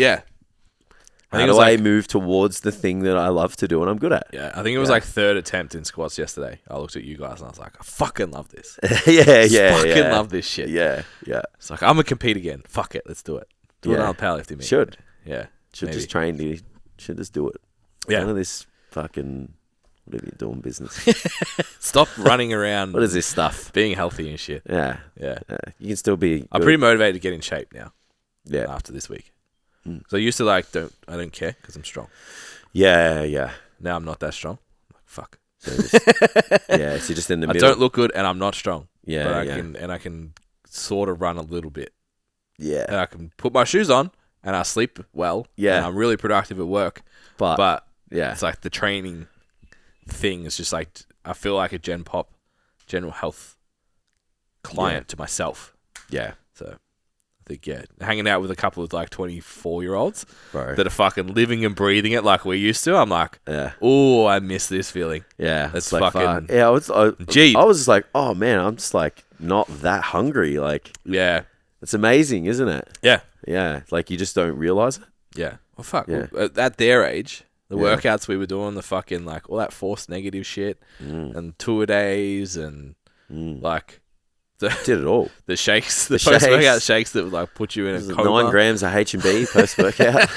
how do I move towards the thing that I love to do and I'm good at? Yeah, I think it was like 3rd attempt in squats yesterday. I looked at you guys and I was like, I fucking love this. Fucking love this shit. Yeah. It's like, I'm going to compete again. Fuck it. Let's do it. Do it on powerlifting meet. Should. Yeah. Should just train. You should just do it. None of this fucking, whatever you're doing business. Stop running around. What is this stuff? Being healthy and shit. Yeah. You can still be good. I'm pretty motivated to get in shape now. Yeah. After this week. So I used to I don't care because I'm strong. Yeah. Now I'm not that strong. I'm like, fuck. So so you're just in the middle. I don't look good and I'm not strong. Yeah. But I can sort of run a little bit. Yeah. And I can put my shoes on and I sleep well. Yeah. And I'm really productive at work. But it's like the training thing is just like, I feel like a general health client to myself. Yeah. So I think, hanging out with a couple of like 24-year-olds that are fucking living and breathing it like we used to. I'm like, oh, I miss this feeling. Yeah. That's like fucking... Yeah, I was just like, oh man, I'm just like not that hungry. Like, yeah. It's amazing, isn't it? Yeah. Yeah. Like you just don't realize it. Yeah. Well, fuck. Yeah. At their age, the workouts we were doing, the fucking like all that forced negative shit and tour days and like... Did it all. The shakes, the post-workout shakes that would like put you in a coma. 9 grams of H&B post-workout.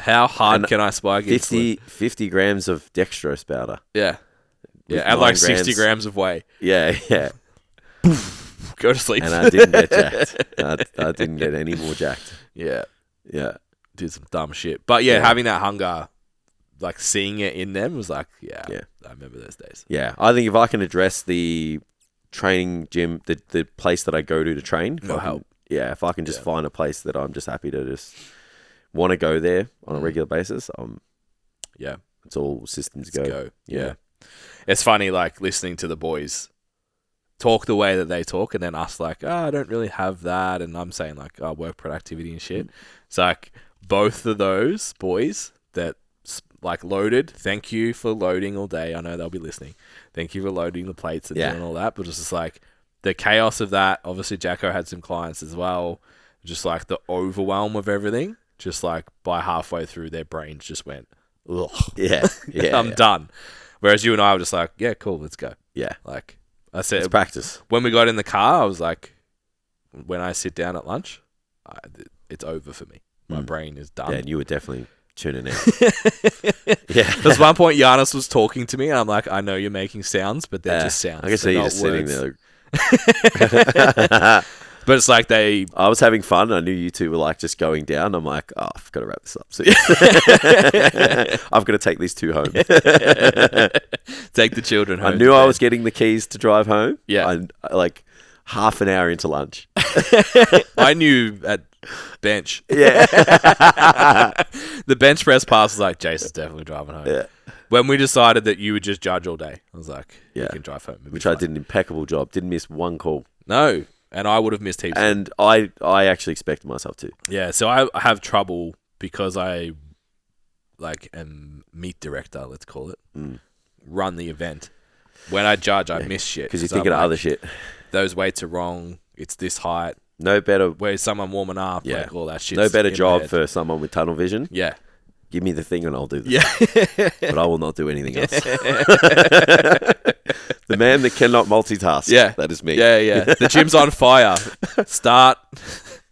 How hard can I spike 50 grams of dextrose powder. Yeah. Yeah, and like 60 grams of whey. Yeah. go to sleep. And I didn't get jacked. I didn't get any more jacked. Yeah. Yeah. Did some dumb shit. But yeah, having that hunger, like seeing it in them was like, yeah. I remember those days. Yeah. I think if I can address the training gym, the place that I go to train. It'll help. Yeah. If I can just find a place that I'm just happy to just want to go there on a regular basis, yeah. It's all systems go. Yeah. It's funny, like, listening to the boys talk the way that they talk, and then us like, I don't really have that, and I'm saying like, work productivity and shit. It's like both of those boys that like loaded. Thank you for loading all day. I know they'll be listening. Thank you for loading the plates and doing all that. But it's just like the chaos of that. Obviously, Jacko had some clients as well. Just like the overwhelm of everything. Just like by halfway through, their brains just went, ugh. Yeah. I'm done. Whereas you and I were just like, yeah, cool, let's go. Yeah. Like I said, it's practice. When we got in the car, I was like, when I sit down at lunch, it's over for me. My brain is done. Yeah, and you were definitely tuning out. Yeah. There's one point Giannis was talking to me, and I'm like, I know you're making sounds, but they're just sounds. I can see you just sitting there. But it's like I was having fun. I knew you two were like just going down. I'm like, I've got to wrap this up soon. I've got to take these two home. Take the children home. I knew I was getting the keys to drive home. Yeah. I like half an hour into lunch. I knew at bench. Yeah. The bench press pass was like, Jason's definitely driving home. Yeah. When we decided that you would just judge all day, I was like, you can drive home. Which I did an impeccable job. Didn't miss one call. No. And I would have missed heaps. And I actually expected myself to. Yeah, so I have trouble because I am meet director, let's call it. Run the event. When I judge, I miss shit. Because you're thinking of other shit. Those weights are wrong. It's this height. No better. Where's someone warming up? Yeah. Like all that shit. No better job for someone with tunnel vision. Yeah. Give me the thing and I'll do this. Yeah. But I will not do anything else. The man that cannot multitask. Yeah. That is me. Yeah. The gym's on fire. Start,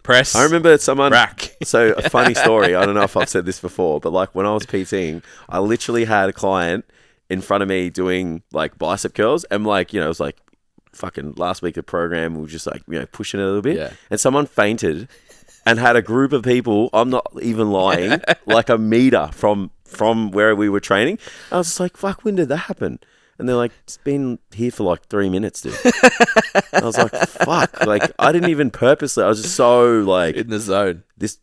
press. I remember someone. Rack. So a funny story. I don't know if I've said this before, but like when I was PTing, I literally had a client in front of me doing like bicep curls. And like, it was like fucking last week of program. We were just like, pushing it a little bit. Yeah. And someone fainted. And had a group of people, I'm not even lying, like a meter from where we were training. I was just like, fuck, when did that happen? And they're like, it's been here for like 3 minutes, dude. I was like, fuck. Like, I didn't even purposely. I was just so like... in the zone.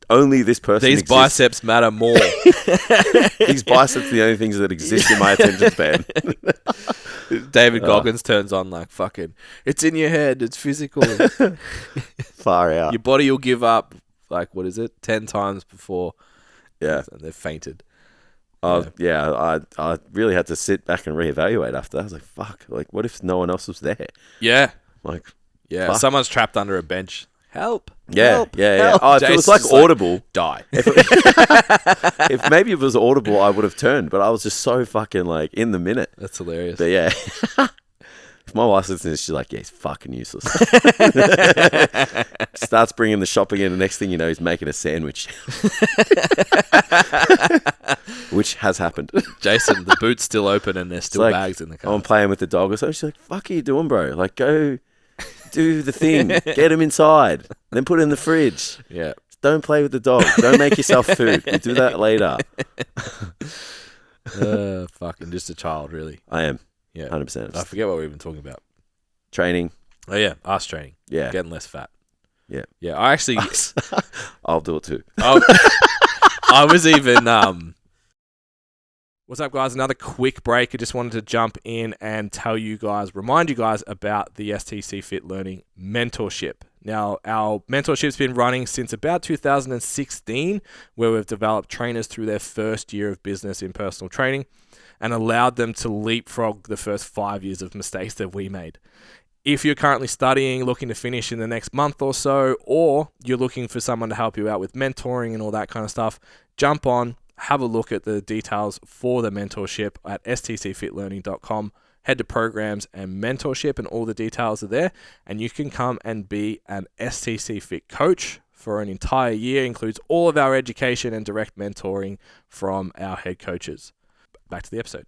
Only this person These exists. biceps matter more. These biceps are the only things that exist in my attention span. David Goggins turns on like, fucking, it's in your head. It's physical. Far out. Your body will give up. Like, what is it? 10 times before. Yeah. And they've fainted. Yeah, I really had to sit back and reevaluate after that. I was like, fuck. Like, what if no one else was there? Yeah. Like, yeah. fuck. Someone's trapped under a bench. Help. Yeah. Help. Yeah. Help. Oh, if it was like audible. Die. If maybe it was audible, I would have turned. But I was just so fucking like in the minute. That's hilarious. But yeah. If my wife's listening, she's like, yeah, he's fucking useless. Starts bringing the shopping in, and the next thing you know, he's making a sandwich. Which has happened. Jason, the boot's still open and there's still like, bags in the car. I'm playing with the dog or something. She's like, fuck are you doing, bro? Like, go do the thing. Get him inside. Then put it in the fridge. Yeah. Don't play with the dog. Don't make yourself food. We'll do that later. Fucking just a child, really. I am. Yeah. 100%. I forget what we've been talking about. Training. Oh, yeah. Us training. Yeah. Getting less fat. Yeah. Yeah. I actually... I'll do it too. I was even... What's up, guys? Another quick break. I just wanted to jump in and remind you guys about the STCfit Learning Mentorship. Now, our mentorship's been running since about 2016, where we've developed trainers through their first year of business in personal training and allowed them to leapfrog the first 5 years of mistakes that we made. If you're currently studying, looking to finish in the next month or so, or you're looking for someone to help you out with mentoring and all that kind of stuff, jump on, have a look at the details for the mentorship at stcfitlearning.com. Head to programs and mentorship and all the details are there. And you can come and be an STC Fit coach for an entire year. Includes all of our education and direct mentoring from our head coaches. Back to the episode.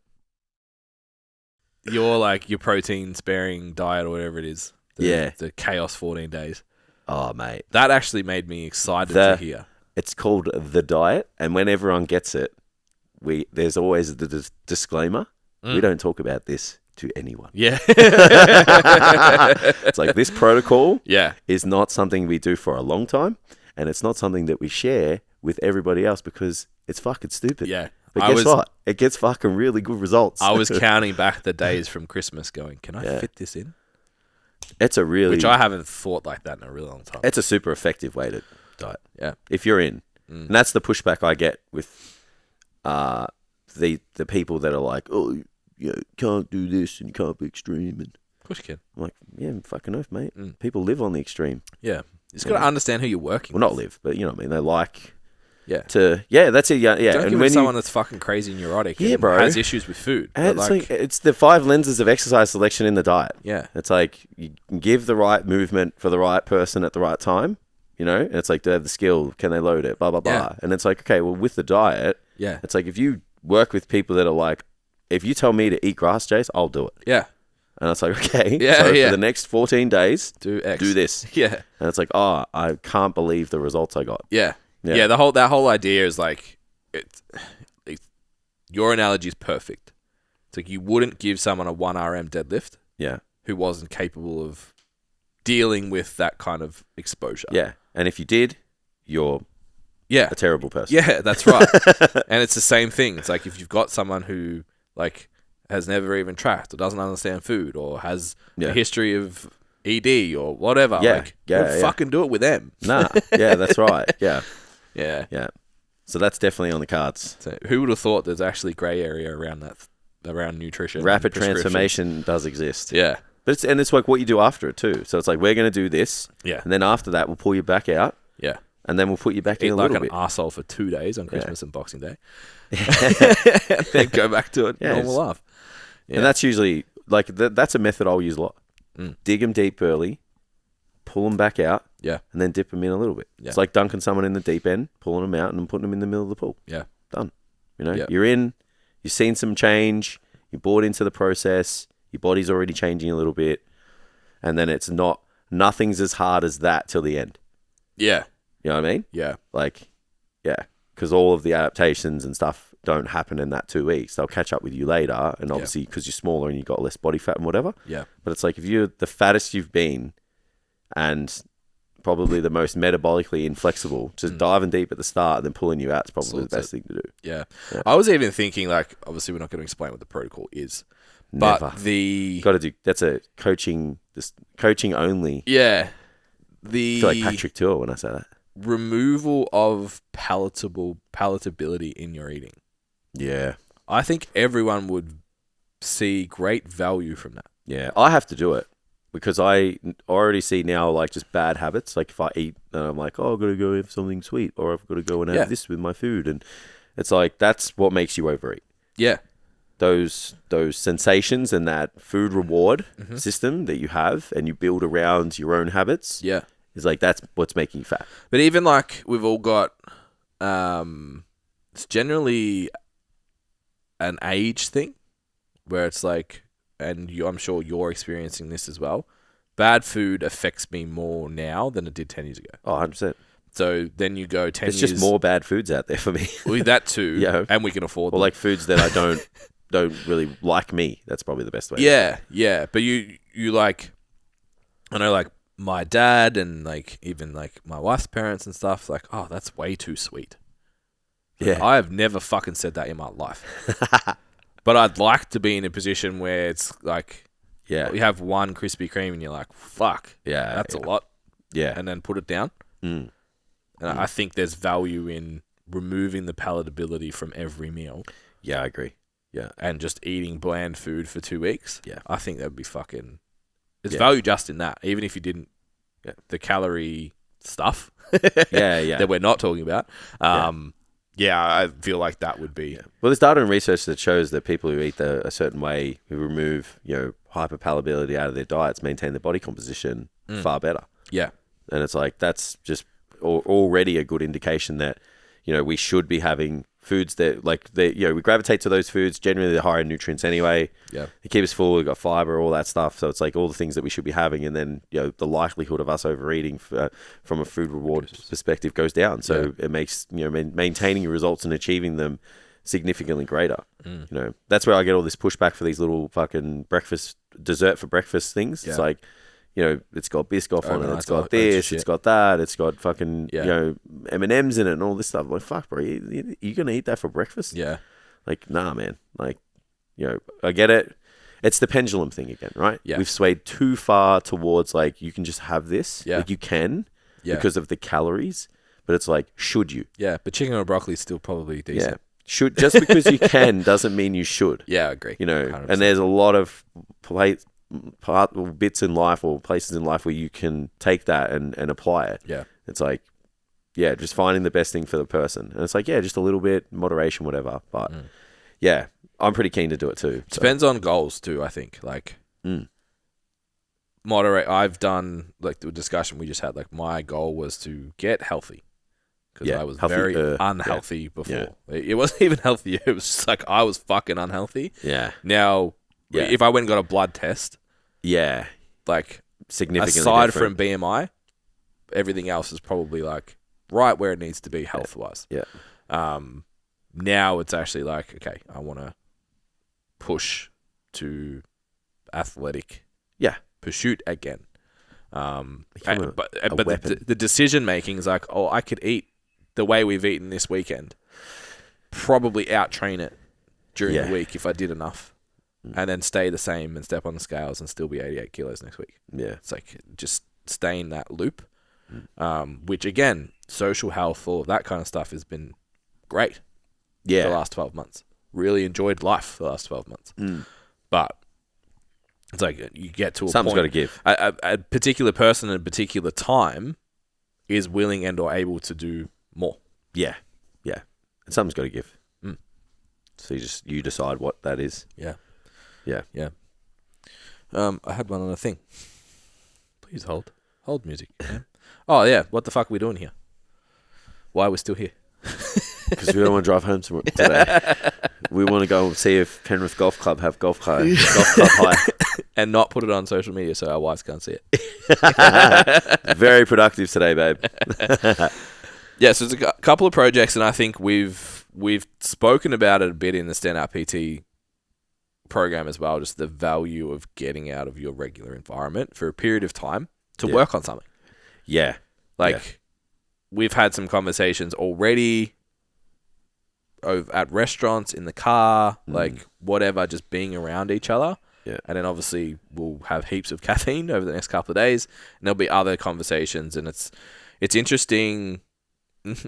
Your protein sparing diet or whatever it is. The Chaos 14 Days. Oh, mate. That actually made me excited to hear. It's called The Diet, and when everyone gets it, there's always the disclaimer. We don't talk about this to anyone. Yeah. It's like this protocol is not something we do for a long time, and it's not something that we share with everybody else because it's fucking stupid. Yeah. But guess what? It gets fucking really good results. I was counting back the days from Christmas going, can I fit this in? It's a really... Which I haven't thought like that in a really long time. It's a super effective way to diet. Yeah. If you're in. And that's the pushback I get with the people that are like, oh, you can't do this and you can't be extreme. And of course you can. I'm like, yeah, fucking oath, mate. People live on the extreme. Yeah. You just got to understand who you're working with. Well, not live, but you know what I mean? They like... Yeah. That's it. Yeah. Don't and give when it someone that's fucking crazy and neurotic and bro. has issues with food. And it's the 5 lenses of exercise selection in the diet. Yeah. It's like you can give the right movement for the right person at the right time, you know? And it's like, do they have the skill? Can they load it? Blah, blah, blah. Yeah. And it's like, okay, well, with the diet, it's like if you work with people that are like, if you tell me to eat grass, Jace, I'll do it. Yeah. And it's like, okay, so for the next 14 days, do X. Do this. Yeah. And it's like, oh, I can't believe the results I got. Yeah. Yeah, that whole idea is like, your analogy is perfect. It's like you wouldn't give someone a 1RM deadlift who wasn't capable of dealing with that kind of exposure. Yeah, and if you did, you're a terrible person. Yeah, that's right. And it's the same thing. It's like if you've got someone who like has never even tracked or doesn't understand food or has a history of ED or whatever, fucking do it with them. Nah, yeah, that's right. Yeah. Yeah. So that's definitely on the cards. So who would have thought there's actually grey area around around nutrition? Rapid transformation does exist. Yeah. But it's like what you do after it too. So it's like, we're going to do this. Yeah. And then after that, we'll pull you back out. Yeah. And then we'll put you back in a little bit. Eat like an arsehole for 2 days on Christmas and Boxing Day. And then go back to it normal life. Yeah. And that's usually, like, that's a method I'll use a lot. Dig them deep early, pull them back out. Yeah. And then dip them in a little bit. Yeah. It's like dunking someone in the deep end, pulling them out, and then putting them in the middle of the pool. Yeah. Done. You know, you're in, you've seen some change, you're bought into the process, your body's already changing a little bit, and then nothing's as hard as that till the end. Yeah. You know what I mean? Yeah. Like, because all of the adaptations and stuff don't happen in that 2 weeks. They'll catch up with you later, and obviously because you're smaller and you've got less body fat and whatever. Yeah. But it's like if you're the fattest you've been and probably the most metabolically inflexible, just diving deep at the start and then pulling you out is probably the best thing to do. Yeah. I was even thinking, like, obviously we're not going to explain what the protocol is. But that's a coaching only. Yeah. I feel like Patrick Tour when I say that. Removal of palatability in your eating. Yeah. I think everyone would see great value from that. Yeah. I have to do it because I already see now, like, just bad habits. Like if I eat and I'm like, oh, I've got to go have something sweet, or I've got to go and have this with my food. And it's like, that's what makes you overeat. Yeah. Those sensations and that food reward system that you have and you build around your own habits. Yeah. Is like, that's what's making you fat. But even like we've all got, it's generally an age thing where it's like, and I'm sure you're experiencing this as well. Bad food affects me more now than it did 10 years ago. Oh, 100%. So then you go 10 years. There's just more bad foods out there for me. Well, that too. And we can afford them. Or like foods that I don't really like me. That's probably the best way. Yeah. But you like, I know like my dad and like even like my wife's parents and stuff, like, oh, that's way too sweet. Yeah. I have never fucking said that in my life. But I'd like to be in a position where it's like, you have one Krispy Kreme and you're like, fuck, that's a lot. Yeah. And then put it down. And I think there's value in removing the palatability from every meal. Yeah, I agree. Yeah. And just eating bland food for 2 weeks. Yeah. I think that would be fucking... There's value just in that, even if you didn't... The calorie stuff that we're not talking about. I feel like that would be... Well, there's data and research that shows that people who eat a certain way, who remove, hyperpalatability out of their diets, maintain their body composition far better. Yeah. And it's like, that's just already a good indication that, we should be having foods that we gravitate to those foods. Generally, they're higher in nutrients anyway. Yeah. They keep us full. We've got fiber, all that stuff. So it's like all the things that we should be having. And then, the likelihood of us overeating from a food reward perspective goes down. So it makes, maintaining your results and achieving them significantly greater. That's where I get all this pushback for these little fucking dessert for breakfast things. It's like, it's got Biscoff on it, it's got this, it's got that, it's got fucking, M&Ms in it and all this stuff. I'm like, fuck, bro, you going to eat that for breakfast? Yeah. Like, nah, man. Like, I get it. It's the pendulum thing again, right? Yeah. We've swayed too far towards, like, you can just have this. Yeah. Like, you can because of the calories, but it's like, should you? Yeah, but chicken or broccoli is still probably decent. Yeah. Just because you can doesn't mean you should. Yeah, I agree. 100%. And there's a lot of bits in life or places in life where you can take that and apply it. Yeah. It's like, just finding the best thing for the person. And it's like, just a little bit, moderation, whatever. But I'm pretty keen to do it too. So. Depends on goals too, I think. Like, moderate. I've done, like, the discussion we just had, like, my goal was to get healthy. Because I was very unhealthy before. Yeah. It wasn't even healthy. It was just like I was fucking unhealthy. Yeah. Now, if I went and got a blood test, like, significantly aside different. from BMI, everything else is probably like right where it needs to be health wise. Yeah. Now it's actually like, okay, I want to push to athletic pursuit again. But the decision making is like, oh, I could eat the way we've eaten this weekend, probably out train it during the week if I did enough, and then stay the same and step on the scales and still be 88 kilos next week. Yeah. It's like just stay in that loop, which again, social health, all of that kind of stuff has been great the last 12 months. Really enjoyed life the last 12 months. But it's like you get to a Something's point. Got to give. A particular person at a particular time is willing and or able to do more. Yeah. Yeah. And something's got to give. So you decide what that is. Yeah. Yeah. Yeah. I had one other thing. Please hold music. Yeah. Oh yeah, what the fuck are we doing here? Why are we still here? Because we don't want to drive home today. We want to go see if Penrith Golf Club have golf club hire. And not put it on social media so our wives can't see it. Very productive today, babe. Yeah, so there's a couple of projects, and I think we've spoken about it a bit in the Standout PT program as well, just the value of getting out of your regular environment for a period of time to work on something. Yeah. We've had some conversations already at restaurants, in the car, like whatever, just being around each other. Yeah. And then obviously we'll have heaps of caffeine over the next couple of days, and there'll be other conversations, and it's interesting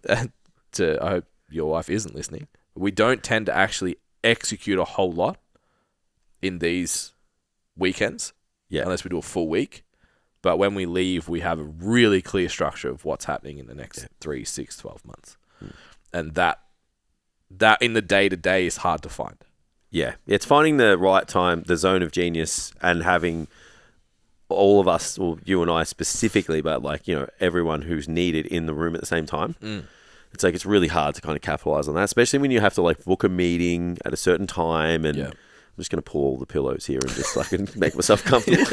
I hope your wife isn't listening. We don't tend to actually execute a whole lot in these weekends unless we do a full week. But when we leave, we have a really clear structure of what's happening in the next 3, 6, 12 months. And that in the day-to-day is hard to find. Yeah. It's finding the right time, the zone of genius, and having all of us, or you and I specifically, but everyone who's needed in the room at the same time. It's like, it's really hard to kind of capitalize on that, especially when you have to book a meeting at a certain time. And I'm just going to pull all the pillows here and just make myself comfortable.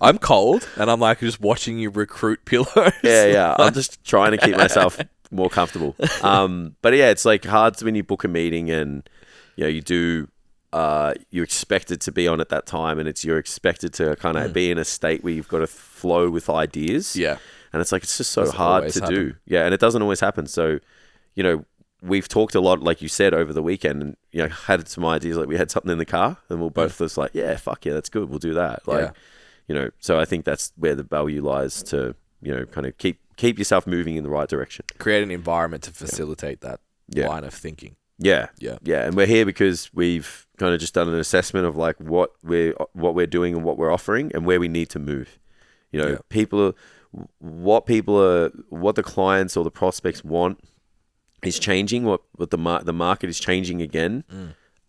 I'm cold and I'm just watching you recruit pillows. Yeah. I'm just trying to keep myself more comfortable. But it's hard when you book a meeting and you do, you're expected to be on at that time, and you're expected to kind of be in a state where you've got to flow with ideas. Yeah. And it's it's just so hard to do. Yeah. And it doesn't always happen. So, we've talked a lot, like you said, over the weekend, and, had some ideas. We had something in the car, and we're both just fuck yeah, that's good. We'll do that. So I think that's where the value lies to, kind of keep yourself moving in the right direction. Create an environment to facilitate that line of thinking. Yeah. And we're here because we've kind of just done an assessment of what we're doing and what we're offering and where we need to move. What the clients or the prospects want is changing. What the market is changing again,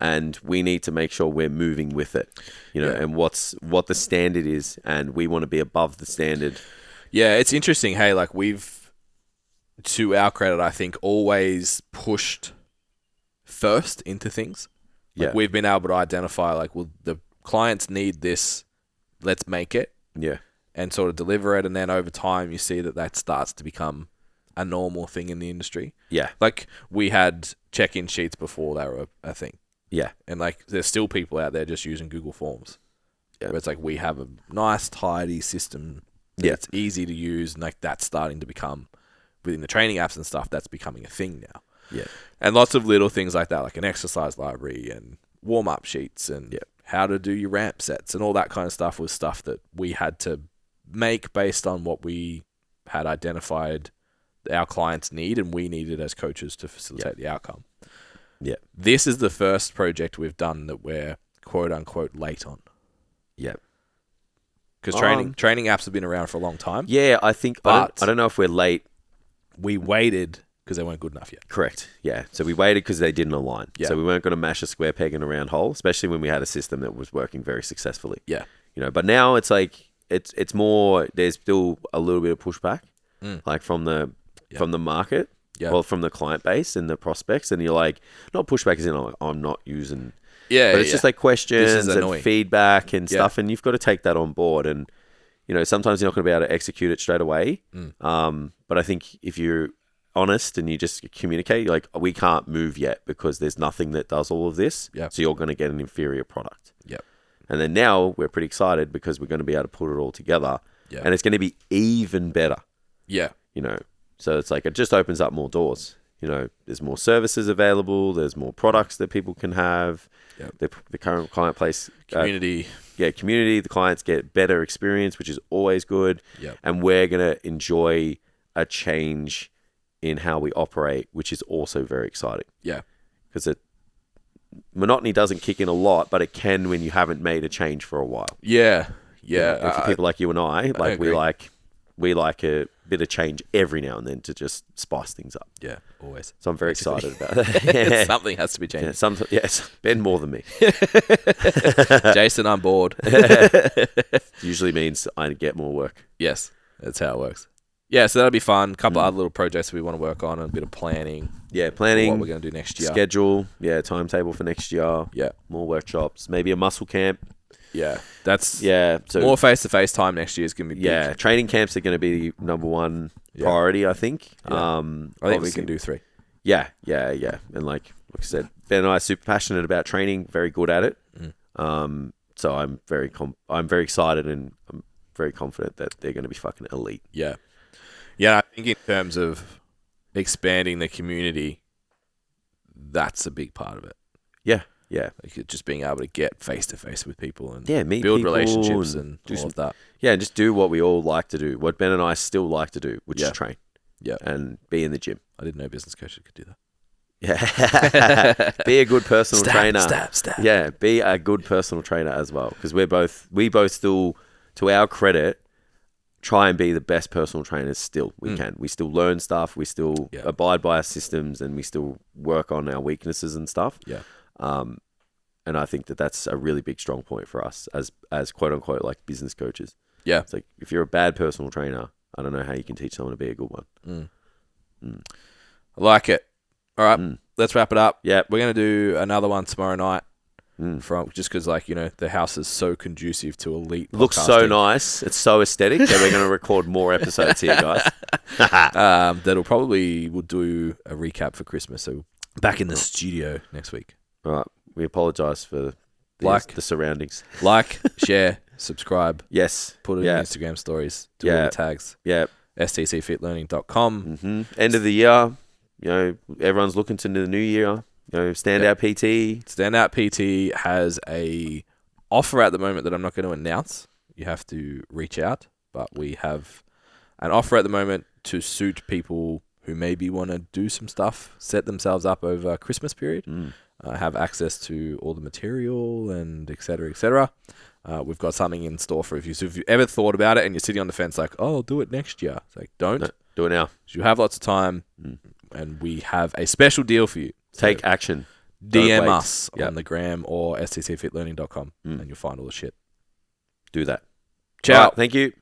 and we need to make sure we're moving with it. And what the standard is, and we want to be above the standard. Yeah, it's interesting. Hey, we've, to our credit, I think, always pushed first into things. Like we've been able to identify, like, well, the clients need this, let's make it. Yeah. And sort of deliver it. And then over time, you see that starts to become a normal thing in the industry. Yeah. Like, we had check-in sheets before they were a thing. Yeah. And, like, there's still people out there just using Google Forms. Yeah. Where it's like, we have a nice, tidy system. Yeah. It's easy to use. And, like, that's starting to become, within the training apps and stuff, that's becoming a thing now. Yeah. And lots of little things like that, like an exercise library and warm-up sheets and how to do your ramp sets and all that kind of stuff was stuff that we had to make based on what we had identified our clients need and we needed as coaches to facilitate the outcome. Yeah. This is the first project we've done that we're quote unquote late on. Yeah. Because training apps have been around for a long time. Yeah, I think, but I don't know if we're late. We waited because they weren't good enough yet. Correct. Yeah. So we waited because they didn't align. Yeah. So we weren't going to mash a square peg in a round hole, especially when we had a system that was working very successfully. Yeah. You know, but now it's like, it's more, there's still a little bit of pushback, like from the market, well, from the client base and the prospects. And you're like, not pushback as in, like, I'm not using, but it's just like questions and feedback and stuff. And you've got to take that on board. And, you know, sometimes you're not going to be able to execute it straight away. But I think if you're honest and you just communicate, you're like, we can't move yet because there's nothing that does all of this. Yep. So you're going to get an inferior product. Yep. And then now we're pretty excited because we're going to be able to put it all together. Yeah. And it's going to be even better. Yeah. You know, so it's like, it just opens up more doors. You know, there's more services available. There's more products that people can have. Yep. The current client place. Community. Community. The clients get better experience, which is always good. Yep. And we're going to enjoy a change in how we operate, which is also very exciting. Yeah. Because monotony doesn't kick in a lot, but it can when you haven't made a change for a while. Yeah. Yeah. And for people like you and I we like a bit of change every now and then to just spice things up. Yeah, always. So I'm very excited about that. Something has to be changed. Yes, Ben more than me. Jason, I'm bored. Usually means I get more work. Yes, that's how it works. Yeah, so that'll be fun. A couple of other little projects we want to work on, and a bit of planning. Yeah, planning. What we're going to do next year. Schedule. Yeah, timetable for next year. Yeah. More workshops. Maybe a muscle camp. Yeah. So more face-to-face time next year is going to be big. Yeah, training camps are going to be the number one priority, I think. Yeah. I think we can do 3. Yeah. And like I said, Ben and I are super passionate about training, very good at it. So I'm very excited and I'm very confident that they're going to be fucking elite. Yeah. Yeah, I think in terms of expanding the community, that's a big part of it. Yeah. Yeah. Like just being able to get face-to-face with people and meet build relationships and all of that. Yeah, and just do what we all like to do, what Ben and I still like to do, which is train. Yeah. And be in the gym. I didn't know business coaches could do that. Yeah. Be a good personal trainer. Stab. Yeah, be a good personal trainer as well. Because we both still, to our credit, try and be the best personal trainers still. We can. We still learn stuff. We still abide by our systems and we still work on our weaknesses and stuff. Yeah. And I think that that's a really big strong point for us as quote unquote like business coaches. Yeah. It's like if you're a bad personal trainer, I don't know how you can teach someone to be a good one. I like it. All right, let's wrap it up. Yeah. We're going to do another one tomorrow night. Just because, like, you know, the house is so conducive to elite podcasting. Looks so nice. It's so aesthetic that we're going to record more episodes here, guys. We'll do a recap for Christmas. So back in the studio next week. All right. We apologise for the surroundings. Like, share, subscribe. Yes. Put it in Instagram stories. Do all the tags. Yeah. STCfitlearning.com. End of the year. You know, everyone's looking to the new year. You know, Standout PT. Standout PT has a offer at the moment that I'm not going to announce. You have to reach out. But we have an offer at the moment to suit people who maybe want to do some stuff, set themselves up over Christmas period, have access to all the material and et cetera, et cetera. We've got something in store for you. So if you ever thought about it and you're sitting on the fence like, oh, I'll do it next year. It's like, don't. No, do it now. You have lots of time and we have a special deal for you. Take action. DM us on the gram or stcfitlearning.com and you'll find all the shit. Do that. Ciao. Right, thank you.